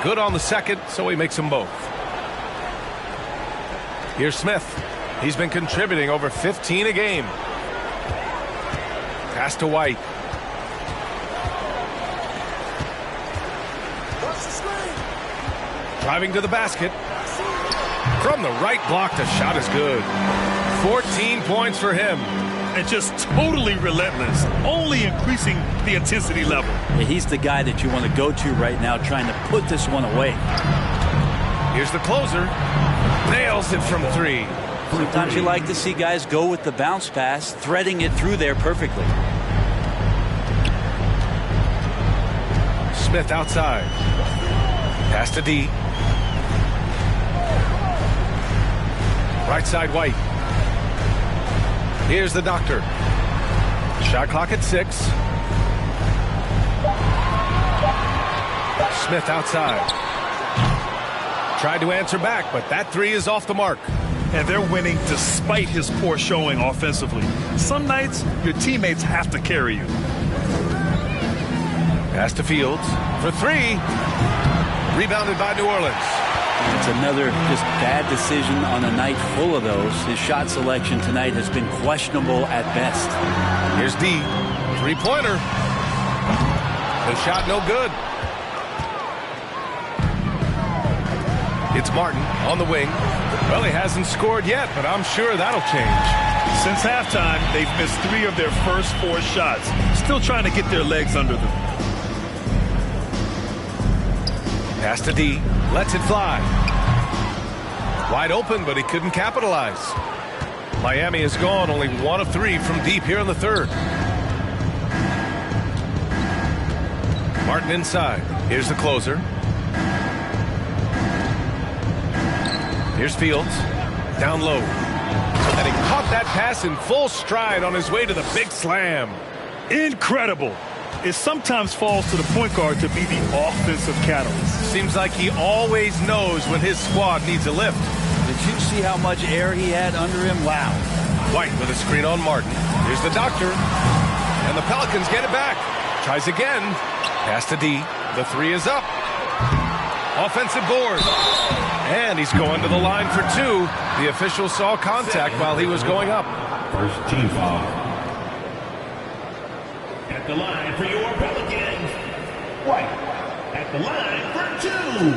Good on the second, so he makes them both. Here's Smith. He's been contributing over 15 a game. Pass to White. Driving to the basket. From the right block, the shot is good. 14 points for him. And just totally relentless, only increasing the intensity level. Yeah, he's the guy that you want to go to right now, trying to put this one away. Here's the closer. Nails it from three. Sometimes you like to see guys go with the bounce pass, threading it through there perfectly. Smith outside. Pass to D. Right side White. Here's the doctor. Shot clock at 6. Smith outside. Tried to answer back, but that three is off the mark. And they're winning despite his poor showing offensively. Some nights, your teammates have to carry you. Pass to Fields for 3. Rebounded by New Orleans. It's another just bad decision on a night full of those. His shot selection tonight has been questionable at best. Here's D. Three-pointer. The shot no good. It's Martin on the wing. Well, he hasn't scored yet, but I'm sure that'll change. Since halftime, they've missed 3 of their first 4 shots. Still trying to get their legs under them. Pass to D. Lets it fly. Wide open, but he couldn't capitalize. Miami has gone only 1 of 3 from deep here in the third. Martin inside. Here's the closer. Here's Fields. Down low. And he caught that pass in full stride on his way to the big slam. Incredible. It sometimes falls to the point guard to be the offensive catalyst. Seems like he always knows when his squad needs a lift. Did you see how much air he had under him? Wow. White with a screen on Martin. Here's the doctor. And the Pelicans get it back. Tries again. Pass to D. The 3 is up. Offensive board. And he's going to the line for 2. The official saw contact while he was going up. First team foul. At the line for your Pelicans, White. At the line for 2.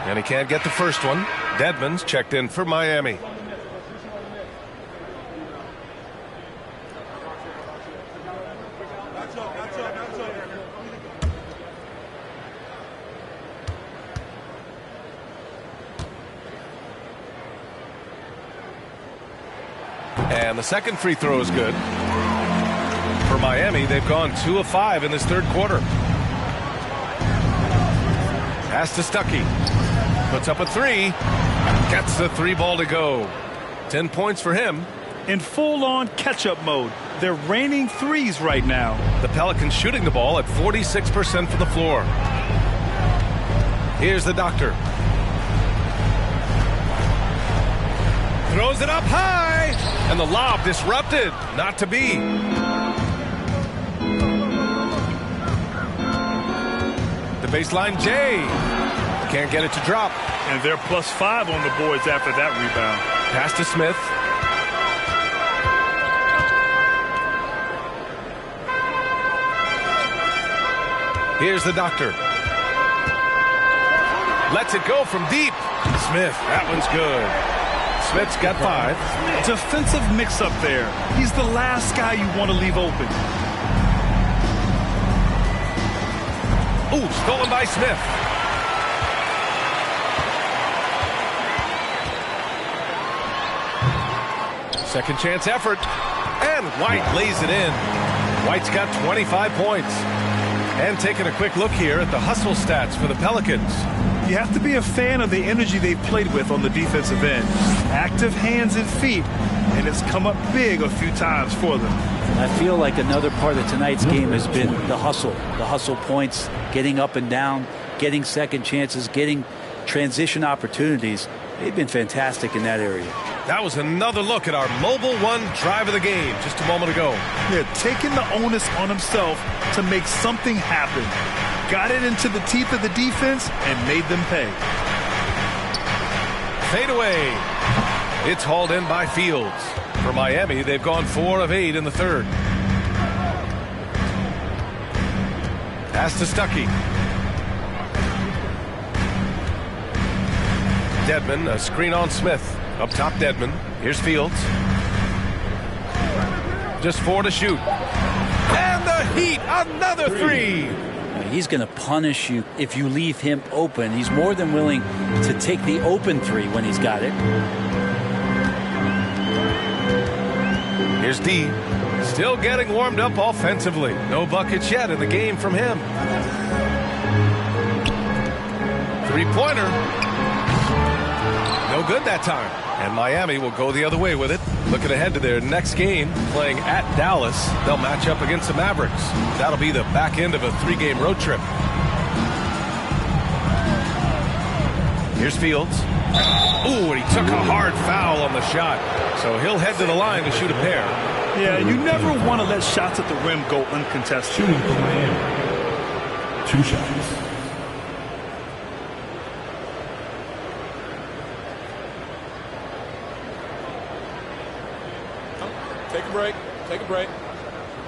And he can't get the first one. Dedmon's checked in for Miami. And the second free throw is good. For Miami, they've gone 2 of 5 in this third quarter. Pass to Stuckey. Puts up a 3. Gets the 3 ball to go. 10 points for him. In full-on catch-up mode. They're raining threes right now. The Pelicans shooting the ball at 46% from the floor. Here's the doctor. Throws it up high. And the lob disrupted. Not to be. The baseline J. Can't get it to drop. And they're +5 on the boards after that rebound. Pass to Smith. Here's the doctor. Lets it go from deep. Smith, that one's good. Smith's got 5. Defensive mix-up there. He's the last guy you want to leave open. Ooh, stolen by Smith. Second chance effort. And White lays it in. White's got 25 points. And taking a quick look here at the hustle stats for the Pelicans. You have to be a fan of the energy they've played with on the defensive end. Active hands and feet, and it's come up big a few times for them. I feel like another part of tonight's game has been the hustle points, getting up and down, getting second chances, getting transition opportunities. They've been fantastic in that area. That was another look at our Mobile One drive of the game just a moment ago. Yeah, taking the onus on himself to make something happen. Got it into the teeth of the defense and made them pay. Fade away. It's hauled in by Fields. For Miami, they've gone 4 of 8 in the third. Pass to Stuckey. Dedmon, a screen on Smith. Up top, Dedmon. Here's Fields. Just 4 to shoot. And the Heat, another 3. He's going to punish you if you leave him open. He's more than willing to take the open 3 when he's got it. Here's D. Still getting warmed up offensively. No buckets yet in the game from him. 3-pointer. No good that time. And Miami will go the other way with it. Looking ahead to their next game, playing at Dallas. They'll match up against the Mavericks. That'll be the back end of a 3-game road trip. Here's Fields. Ooh, and he took a hard foul on the shot. So he'll head to the line to shoot a pair. Yeah, you never want to let shots at the rim go uncontested. Shooting for Miami. 2 shots. Take a break. Take a break.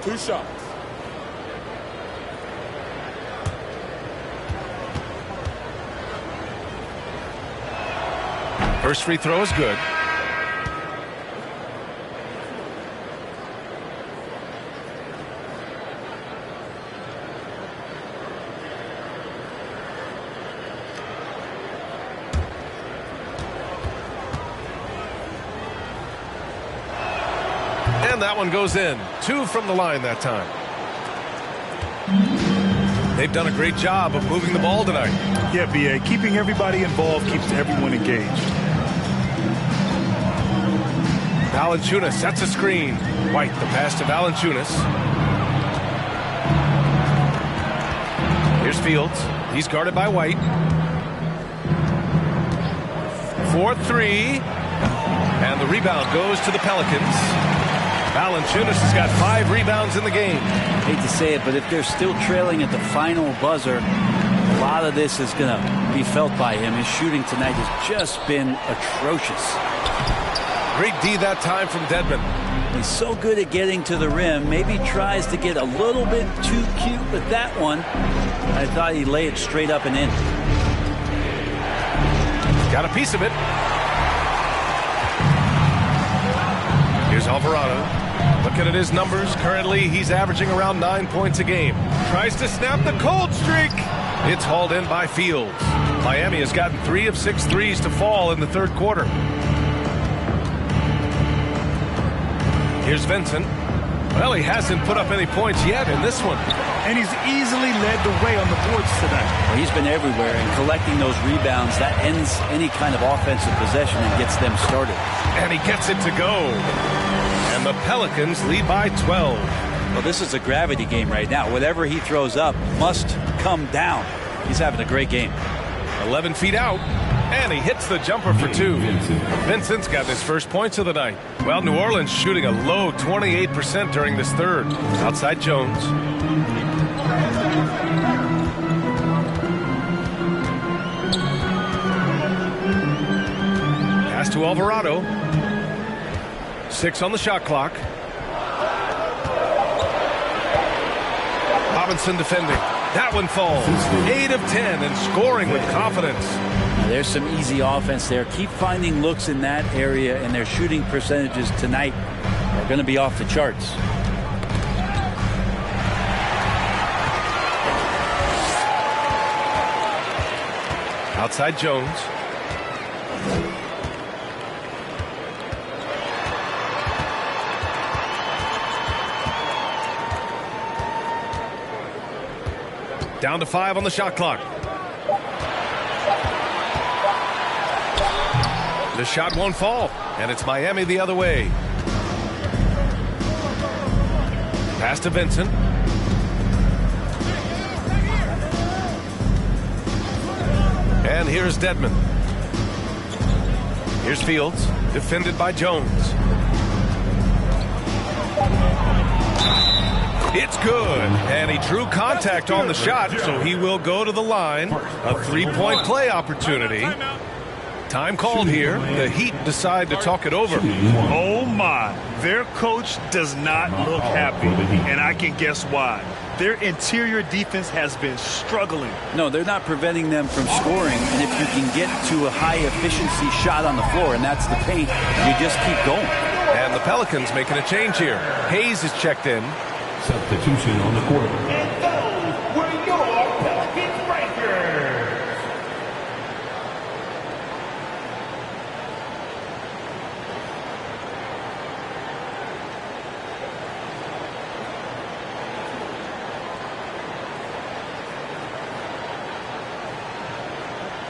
2 shots. First free throw is good. And that one goes in. 2 from the line that time. They've done a great job of moving the ball tonight. Yeah, B.A. Keeping everybody involved keeps everyone engaged. Valanciunas sets a screen. White, the pass to Valanciunas. Here's Fields. He's guarded by White. 4-3. And the rebound goes to the Pelicans. Valanciunas has got 5 rebounds in the game. Hate to say it, but if they're still trailing at the final buzzer, a lot of this is going to be felt by him. His shooting tonight has just been atrocious. Great D that time from Dedmon. He's so good at getting to the rim. Maybe tries to get a little bit too cute with that one. I thought he'd lay it straight up and in. Got a piece of it. Here's Alvarado. Looking at his numbers, currently he's averaging around 9 points a game. Tries to snap the cold streak. It's hauled in by Fields. Miami has gotten 3 of 6 threes to fall in the third quarter. Here's Vincent. Well, he hasn't put up any points yet in this one. And he's easily led the way on the boards tonight. Well, he's been everywhere, and collecting those rebounds, that ends any kind of offensive possession and gets them started. And he gets it to go. And the Pelicans lead by 12. Well, this is a gravity game right now. Whatever he throws up must come down. He's having a great game. 11 feet out. And he hits the jumper for 2. Vincent's got his first points of the night. Well, New Orleans shooting a low 28% during this third. Outside Jones. Pass to Alvarado. 6 on the shot clock. Robinson defending. That one falls. 8 of 10 and scoring with confidence. Now, there's some easy offense there. Keep finding looks in that area, and their shooting percentages tonight are going to be off the charts. Outside Jones. Down to 5 on the shot clock. The shot won't fall, and it's Miami the other way. Pass to Vincent. And here's Dedmon. Here's Fields, defended by Jones. It's good, and he drew contact on the shot, so he will go to the line. A three-point play opportunity. Time called here. The Heat decide to talk it over. Oh my, their coach does not look happy, and I can guess why. Their interior defense has been struggling. No, they're not preventing them from scoring, and if you can get to a high-efficiency shot on the floor, and that's the paint, you just keep going. And the Pelicans making a change here. Hayes is checked in. Substitution on the court. And those were your Pelicans breakers.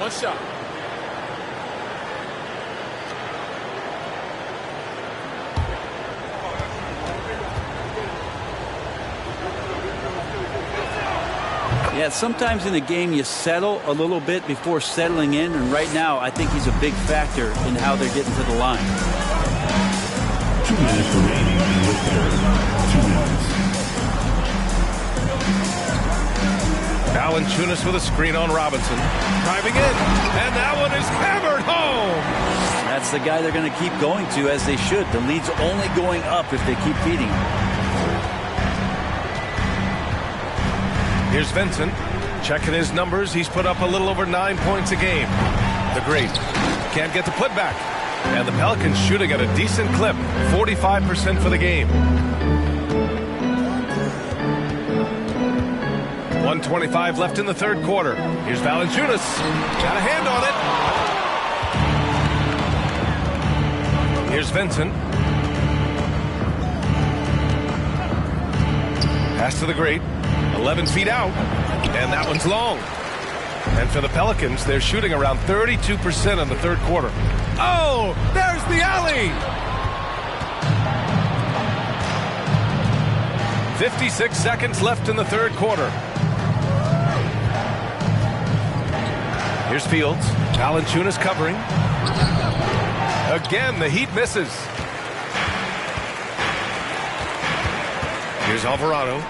One shot. Yeah, sometimes in a game you settle a little bit before settling in, and right now I think he's a big factor in how they're getting to the line. 2 minutes remaining in the third. 2 minutes. Valanciunas with a screen on Robinson. Driving in, and that one is hammered home. That's the guy they're going to keep going to, as they should. The lead's only going up if they keep feeding him. Here's Vincent. Checking his numbers. He's put up a little over 9 points a game. The great can't get the putback. And the Pelicans shooting at a decent clip. 45% for the game. 1:25 left in the third quarter. Here's Valanciunas. Got a hand on it. Here's Vincent. Pass to the great. 11 feet out, and that one's long. And for the Pelicans, they're shooting around 32% in the third quarter. Oh, there's the alley! 56 seconds left in the third quarter. Here's Fields. Valanciunas covering. Again, the Heat misses. Here's Alvarado.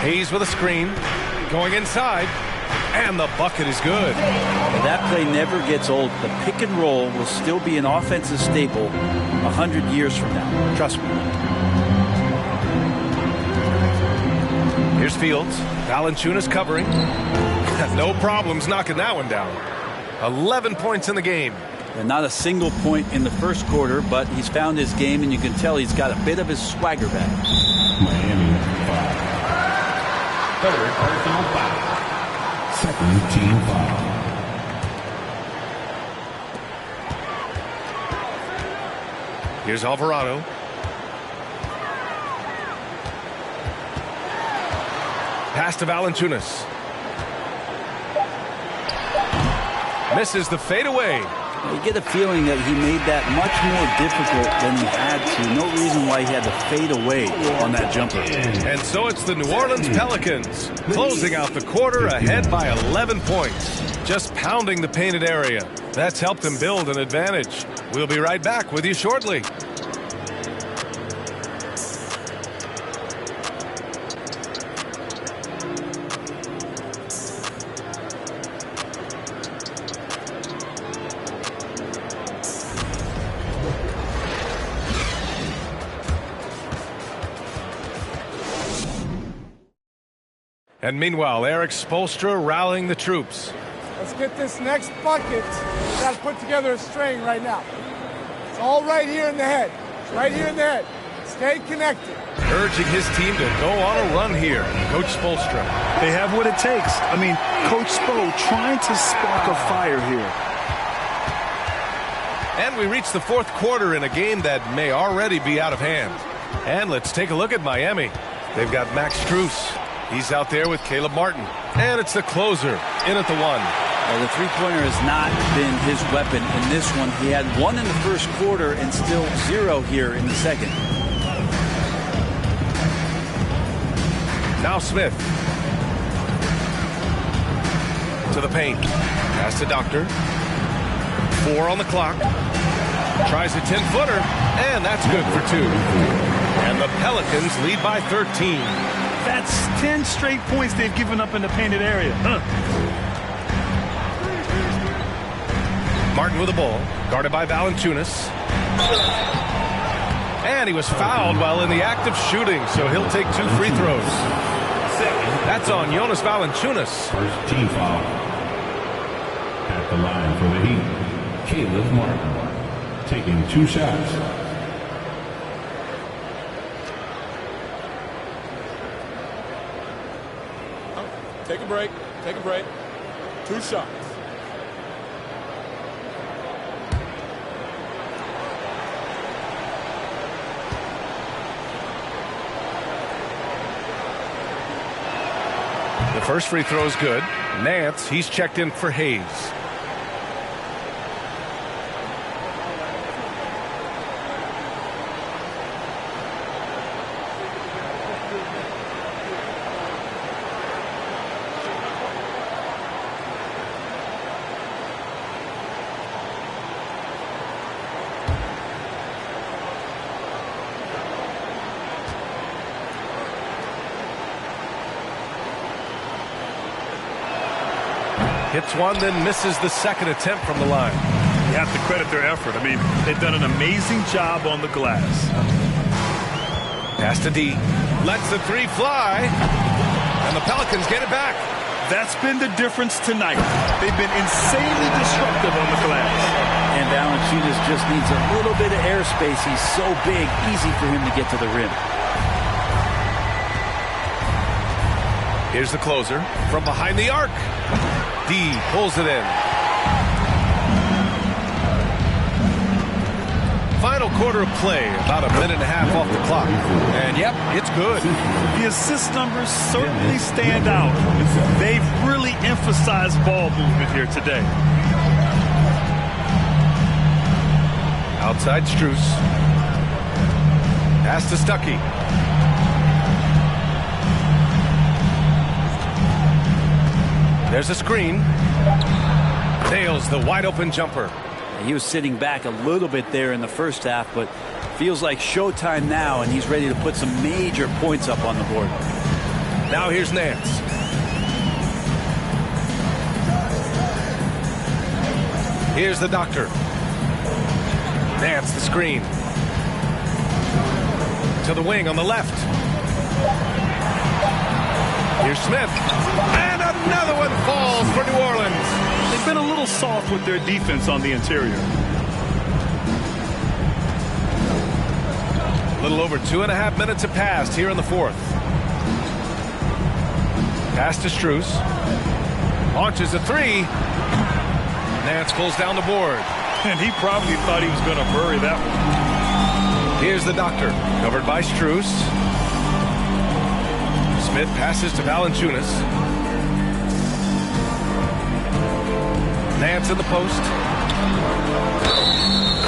Hayes with a screen, going inside, and the bucket is good. That play never gets old. The pick and roll will still be an offensive staple 100 years from now. Trust me. Here's Fields. Valanciunas covering. No problems knocking that one down. 11 points in the game. And not a single point in the first quarter, but he's found his game, and you can tell he's got a bit of his swagger back. Miami 5. Third personal foul. Second team foul. Here's Alvarado. Pass to Valanciunas. Misses the fadeaway. You get a feeling that he made that much more difficult than he had to. No reason why he had to fade away on that jumper. And so it's the New Orleans Pelicans closing out the quarter ahead by 11 points. Just pounding the painted area. That's helped them build an advantage. We'll be right back with you shortly. And meanwhile, Eric Spoelstra rallying the troops. Let's get this next bucket. We've got to put together a string right now. It's all right here in the head. It's right here in the head. Stay connected. Urging his team to go on a run here. Coach Spoelstra. They have what it takes. I mean, Coach Spo trying to spark a fire here. And we reach the fourth quarter in a game that may already be out of hand. And let's take a look at Miami. They've got Max Strus. He's out there with Caleb Martin. And it's the closer, in at the one. The three-pointer has not been his weapon in this one. He had one in the first quarter and still 0 here in the second. Now Smith. To the paint. Pass to Doctor. 4 on the clock. Tries a 10-footer, and that's good for 2. And the Pelicans lead by 13. That's 10 straight points they've given up in the painted area. Martin with the ball, guarded by Valanciunas. And he was fouled while in the act of shooting, so he'll take 2 free throws. That's on Jonas Valanciunas. First team foul. At the line for the Heat, Caleb Martin, taking 2 shots. Take a break. Take a break. 2 shots. The first free throw is good. Nance, he's checked in for Hayes. Hits one, then misses the second attempt from the line. You have to credit their effort. I mean, they've done an amazing job on the glass. Pass to D. Lets the 3 fly. And the Pelicans get it back. That's been the difference tonight. They've been insanely disruptive on the glass. And Valanciunas just needs a little bit of airspace. He's so big, easy for him to get to the rim. Here's the closer from behind the arc. D pulls it in. Final quarter of play, about a minute and a half off the clock. And yep, it's good. The assist numbers certainly stand out. They've really emphasized ball movement here today. Outside Strus. Pass to Stuckey. There's a screen. Nails the wide open jumper. He was sitting back a little bit there in the first half, but feels like showtime now, and he's ready to put some major points up on the board. Now here's Nance. Here's the Doctor. Nance the screen. To the wing on the left. Here's Smith. And another one falls for New Orleans. They've been a little soft with their defense on the interior. A little over 2.5 minutes have passed here in the fourth. Pass to Strus. Launches a 3. Nance pulls down the board. And he probably thought he was going to bury that one. Here's the Doctor. Covered by Strus. Smith passes to Valanciunas. Nance in the post.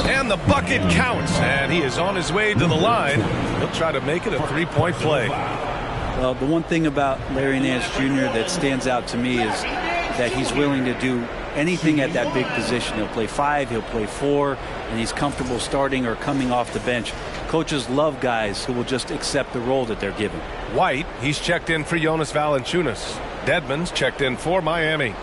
And the bucket counts. And he is on his way to the line. He'll try to make it a 3-point play. Well, the one thing about Larry Nance Jr. that stands out to me is that he's willing to do anything at that big position. He'll play 5, he'll play 4, and he's comfortable starting or coming off the bench. Coaches love guys who will just accept the role that they're given. White, he's checked in for Jonas Valanciunas. Dedmon's checked in for Miami.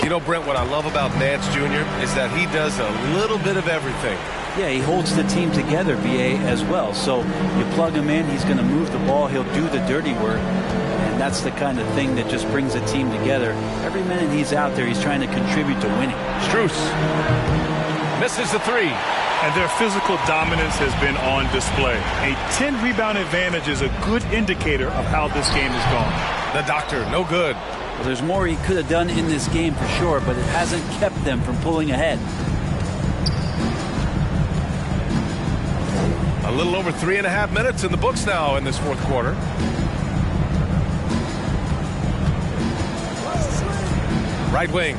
You know, Brent, what I love about Nance Jr. is that he does a little bit of everything. Yeah, he holds the team together, BA, as well. So you plug him in, he's going to move the ball, he'll do the dirty work. And that's the kind of thing that just brings a team together. Every minute he's out there, he's trying to contribute to winning. Strus misses the 3. And their physical dominance has been on display. A 10-rebound advantage is a good indicator of how this game has gone. The Doctor, no good. Well, there's more he could have done in this game for sure, but it hasn't kept them from pulling ahead. A little over 3.5 minutes in the books now in this fourth quarter. Right wing.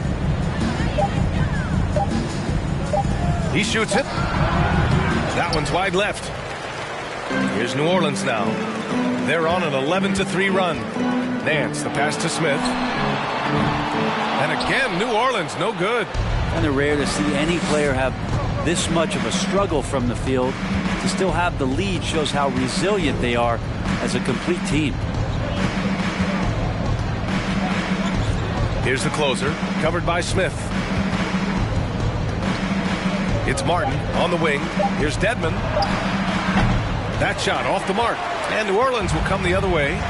He shoots it. That one's wide left. Here's New Orleans now. They're on an 11-3 run. Nance, the pass to Smith. And again, New Orleans, no good. Kind of rare to see any player have this much of a struggle from the field. To still have the lead shows how resilient they are as a complete team. Here's the closer, covered by Smith. It's Martin on the wing. Here's Dedmon. That shot off the mark. And New Orleans will come the other way.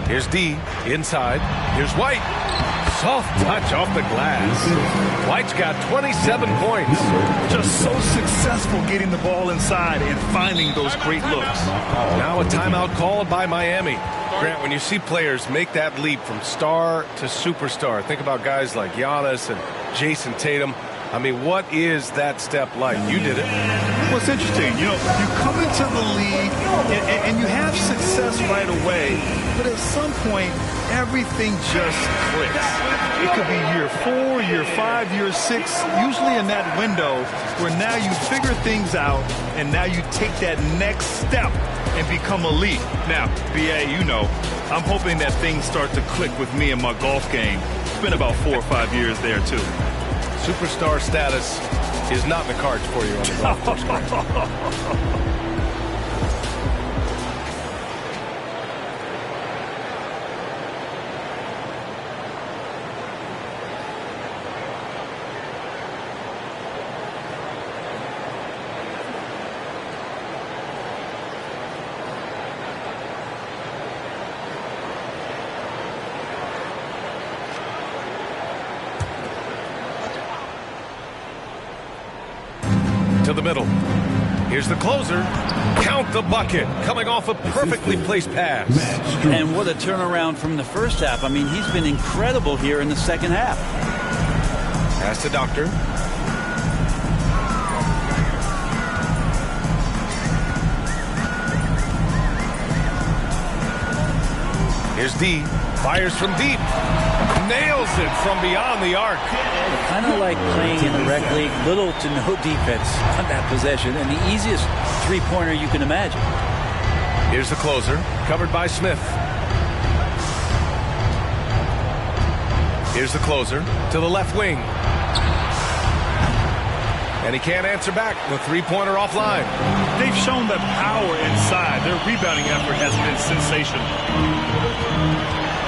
Here's D inside. Here's White. Soft touch off the glass. White's got 27 points. Just so successful getting the ball inside and finding those great looks. Now a timeout called by Miami. Grant, when you see players make that leap from star to superstar, think about guys like Giannis and Jason Tatum. I mean, what is that step like? You did it. Well, it's interesting. You know, you come into the league and you have success right away, but at some point, everything just clicks. It could be year 4, year 5, year 6, usually in that window where now you figure things out and now you take that next step and become elite. Now, BA, you know, I'm hoping that things start to click with me in my golf game. It's been about 4 or 5 years there, too. Superstar status is not in the cards for you on the golf course. To the middle. Here's the closer. Count the bucket. Coming off a perfectly placed pass. And what a turnaround from the first half. I mean, he's been incredible here in the second half. Pass to Doctor. Here's D. Fires from deep. Nails it from beyond the arc. Kind of like playing in the rec league, little to no defense on that possession, and the easiest three-pointer you can imagine. Here's the closer, covered by Smith. Here's the closer to the left wing. And he can't answer back. The three-pointer offline. They've shown the power inside. Their rebounding effort has been sensational.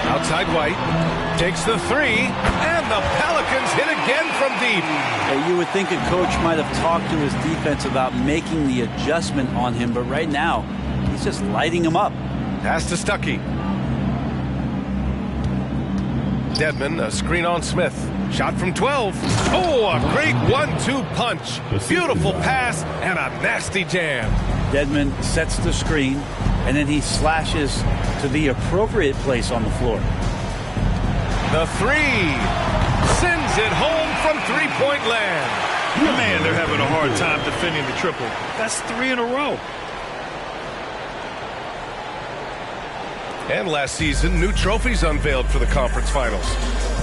Outside White. Takes the three. And the Pelicans hit again from deep. You would think a coach might have talked to his defense about making the adjustment on him, but right now, he's just lighting him up. Pass to Stuckey. Dedmon, a screen on Smith. Shot from 12. Oh, a great 1-2 punch. Beautiful pass and a nasty jam. Dedmon sets the screen, and then he slashes to the appropriate place on the floor. The three. Sends it home from three-point land. Man, they're having a hard time defending the triple. That's 3 in a row. And last season, new trophies unveiled for the conference finals,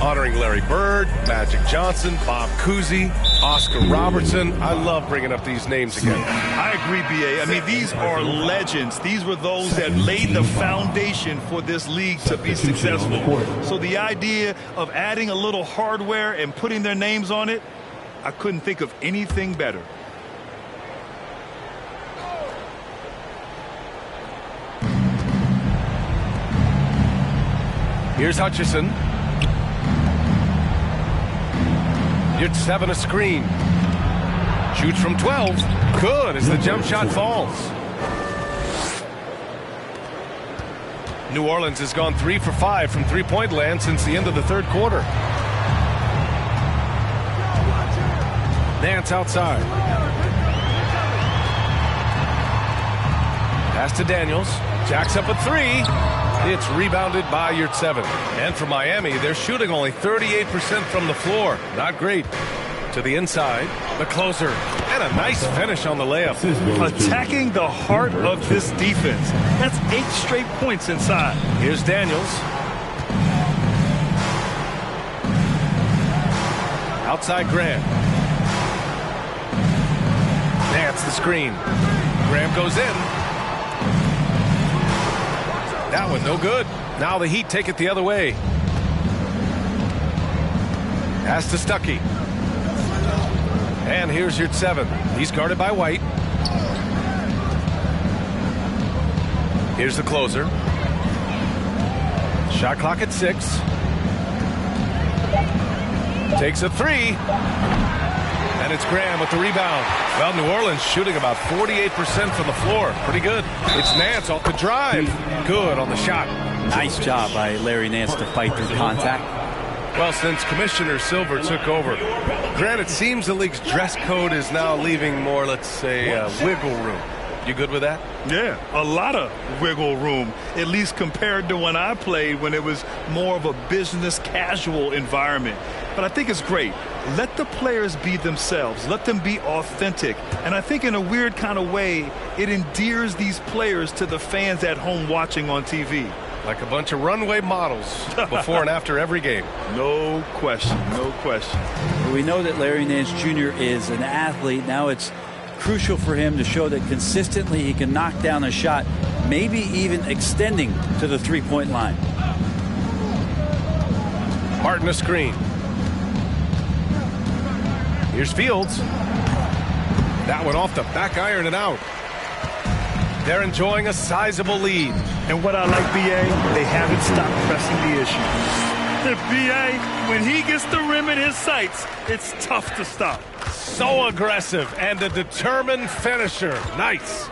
honoring Larry Bird, Magic Johnson, Bob Cousy, Oscar Robertson. I love bringing up these names again. I agree, BA. I mean, these are legends. These were those that laid the foundation for this league to be successful. So the idea of adding a little hardware and putting their names on it, I couldn't think of anything better. Here's Hutchison. You'd 7 a screen. Shoots from 12. Good as the jump shot falls. New Orleans has gone 3 for 5 from three-point land since the end of the third quarter. Nance outside. Pass to Daniels. Jacks up a 3. It's rebounded by Yurtseven. And for Miami, they're shooting only 38% from the floor. Not great. To the inside, the closer, and a nice finish on the layup. Attacking the heart of this defense. That's 8 straight points inside. Here's Daniels. Outside Graham. Nance the screen. Graham goes in. That one no good. Now the Heat take it the other way. Pass to Stuckey. And here's Yurtseven. He's guarded by White. Here's the closer. Shot clock at 6. Takes a 3. And it's Graham with the rebound. Well, New Orleans shooting about 48% from the floor. Pretty good. It's Nance off the drive. Good on the shot. Nice job by Larry Nance to fight through contact. Well, since Commissioner Silver took over, Grant, it seems the league's dress code is now leaving more, let's say, wiggle room. You good with that? Yeah, a lot of wiggle room, at least compared to when I played, when it was more of a business casual environment. But I think it's great. Let the players be themselves. Let them be authentic. And I think in a weird kind of way, it endears these players to the fans at home watching on TV. Like a bunch of runway models before and after every game. No question, no question. We know that Larry Nance Jr. is an athlete. Now it's crucial for him to show that consistently he can knock down a shot, maybe even extending to the three-point line. Martin a screen. Here's Fields. That one off the back iron and out. They're enjoying a sizable lead. And what I like, B.A., they haven't stopped pressing the issue. The B.A., when he gets the rim in his sights, it's tough to stop. So aggressive and a determined finisher. Nice.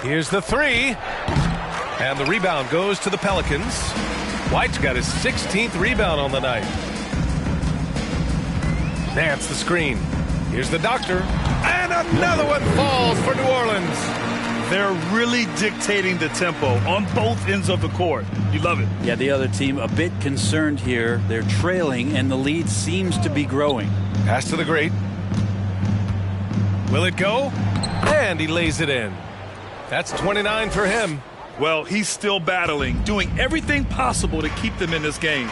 Here's the 3. And the rebound goes to the Pelicans. White's got his 16th rebound on the night. Nance the screen. Here's the doctor. And another one falls for New Orleans. They're really dictating the tempo on both ends of the court. You love it. Yeah, the other team a bit concerned here. They're trailing, and the lead seems to be growing. Pass to the great. Will it go? And he lays it in. That's 29 for him. Well, he's still battling, doing everything possible to keep them in this game.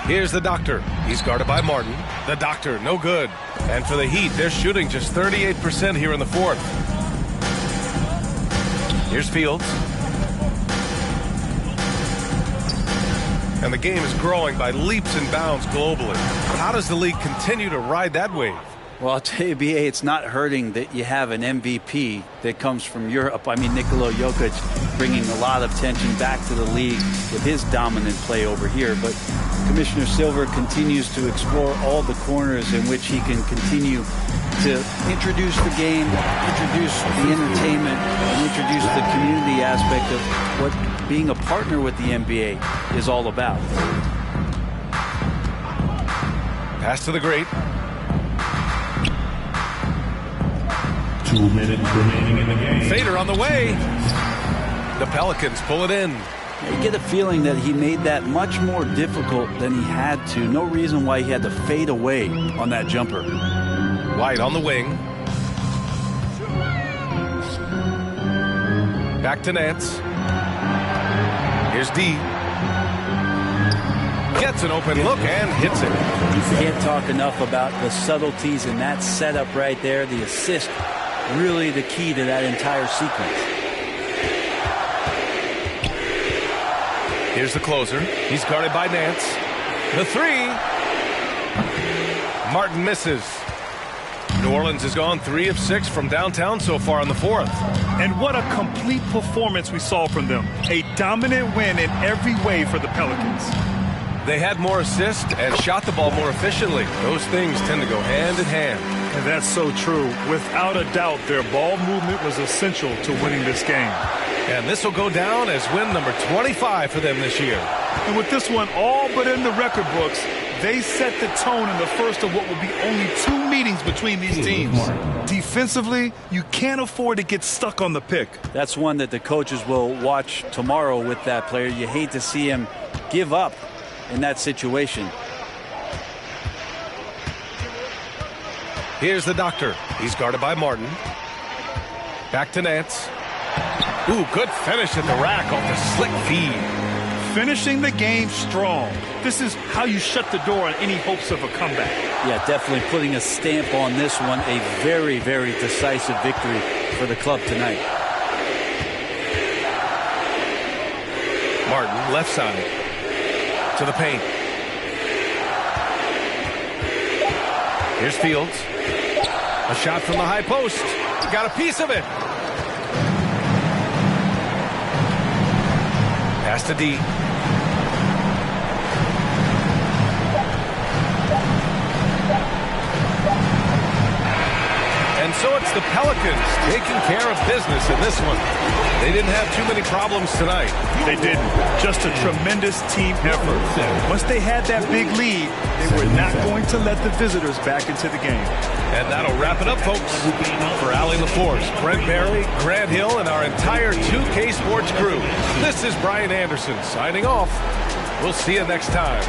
Here's the doctor. He's guarded by Martin. The doctor, no good. And for the Heat, they're shooting just 38% here in the fourth. Here's Fields. And the game is growing by leaps and bounds globally. How does the league continue to ride that wave? Well, I'll tell you, B.A., it's not hurting that you have an MVP that comes from Europe. I mean, Nikola Jokic bringing a lot of attention back to the league with his dominant play over here. But Commissioner Silver continues to explore all the corners in which he can continue to introduce the game, introduce the entertainment, and introduce the community aspect of what being a partner with the NBA is all about. Pass to the great. 2 minutes remaining in the game. Fader on the way. The Pelicans pull it in. You get a feeling that he made that much more difficult than he had to. No reason why he had to fade away on that jumper. White on the wing. Back to Nance. Here's D. Gets an open look and hits it. You can't talk enough about the subtleties in that setup right there. The assist, really the key to that entire sequence. Here's the closer. He's guarded by Nance. The 3. Martin misses. New Orleans has gone 3 of 6 from downtown so far in the fourth. And what a complete performance we saw from them. A dominant win in every way for the Pelicans. They had more assists and shot the ball more efficiently. Those things tend to go hand in hand. And that's so true. Without a doubt, their ball movement was essential to winning this game. And this will go down as win number 25 for them this year. And with this one all but in the record books, they set the tone in the first of what will be only 2 meetings between these teams. Defensively, you can't afford to get stuck on the pick. That's one that the coaches will watch tomorrow with that player. You hate to see him give up in that situation. Here's the doctor. He's guarded by Martin. Back to Nance. Ooh, good finish at the rack off the slick feed. Finishing the game strong. This is how you shut the door on any hopes of a comeback. Yeah, definitely putting a stamp on this one. A very, very decisive victory for the club tonight. Martin, left side. To the paint. Here's Fields. A shot from the high post. Got a piece of it. Pass to D. And so it's the Pelicans taking care of business in this one. They didn't have too many problems tonight. They didn't. Just a tremendous team effort. Once they had that big lead, they were not going to let the visitors back into the game. And that'll wrap it up, folks. For Allie LaForce, Brent Barry, Grant Hill, and our entire 2K Sports crew, this is Brian Anderson signing off. We'll see you next time.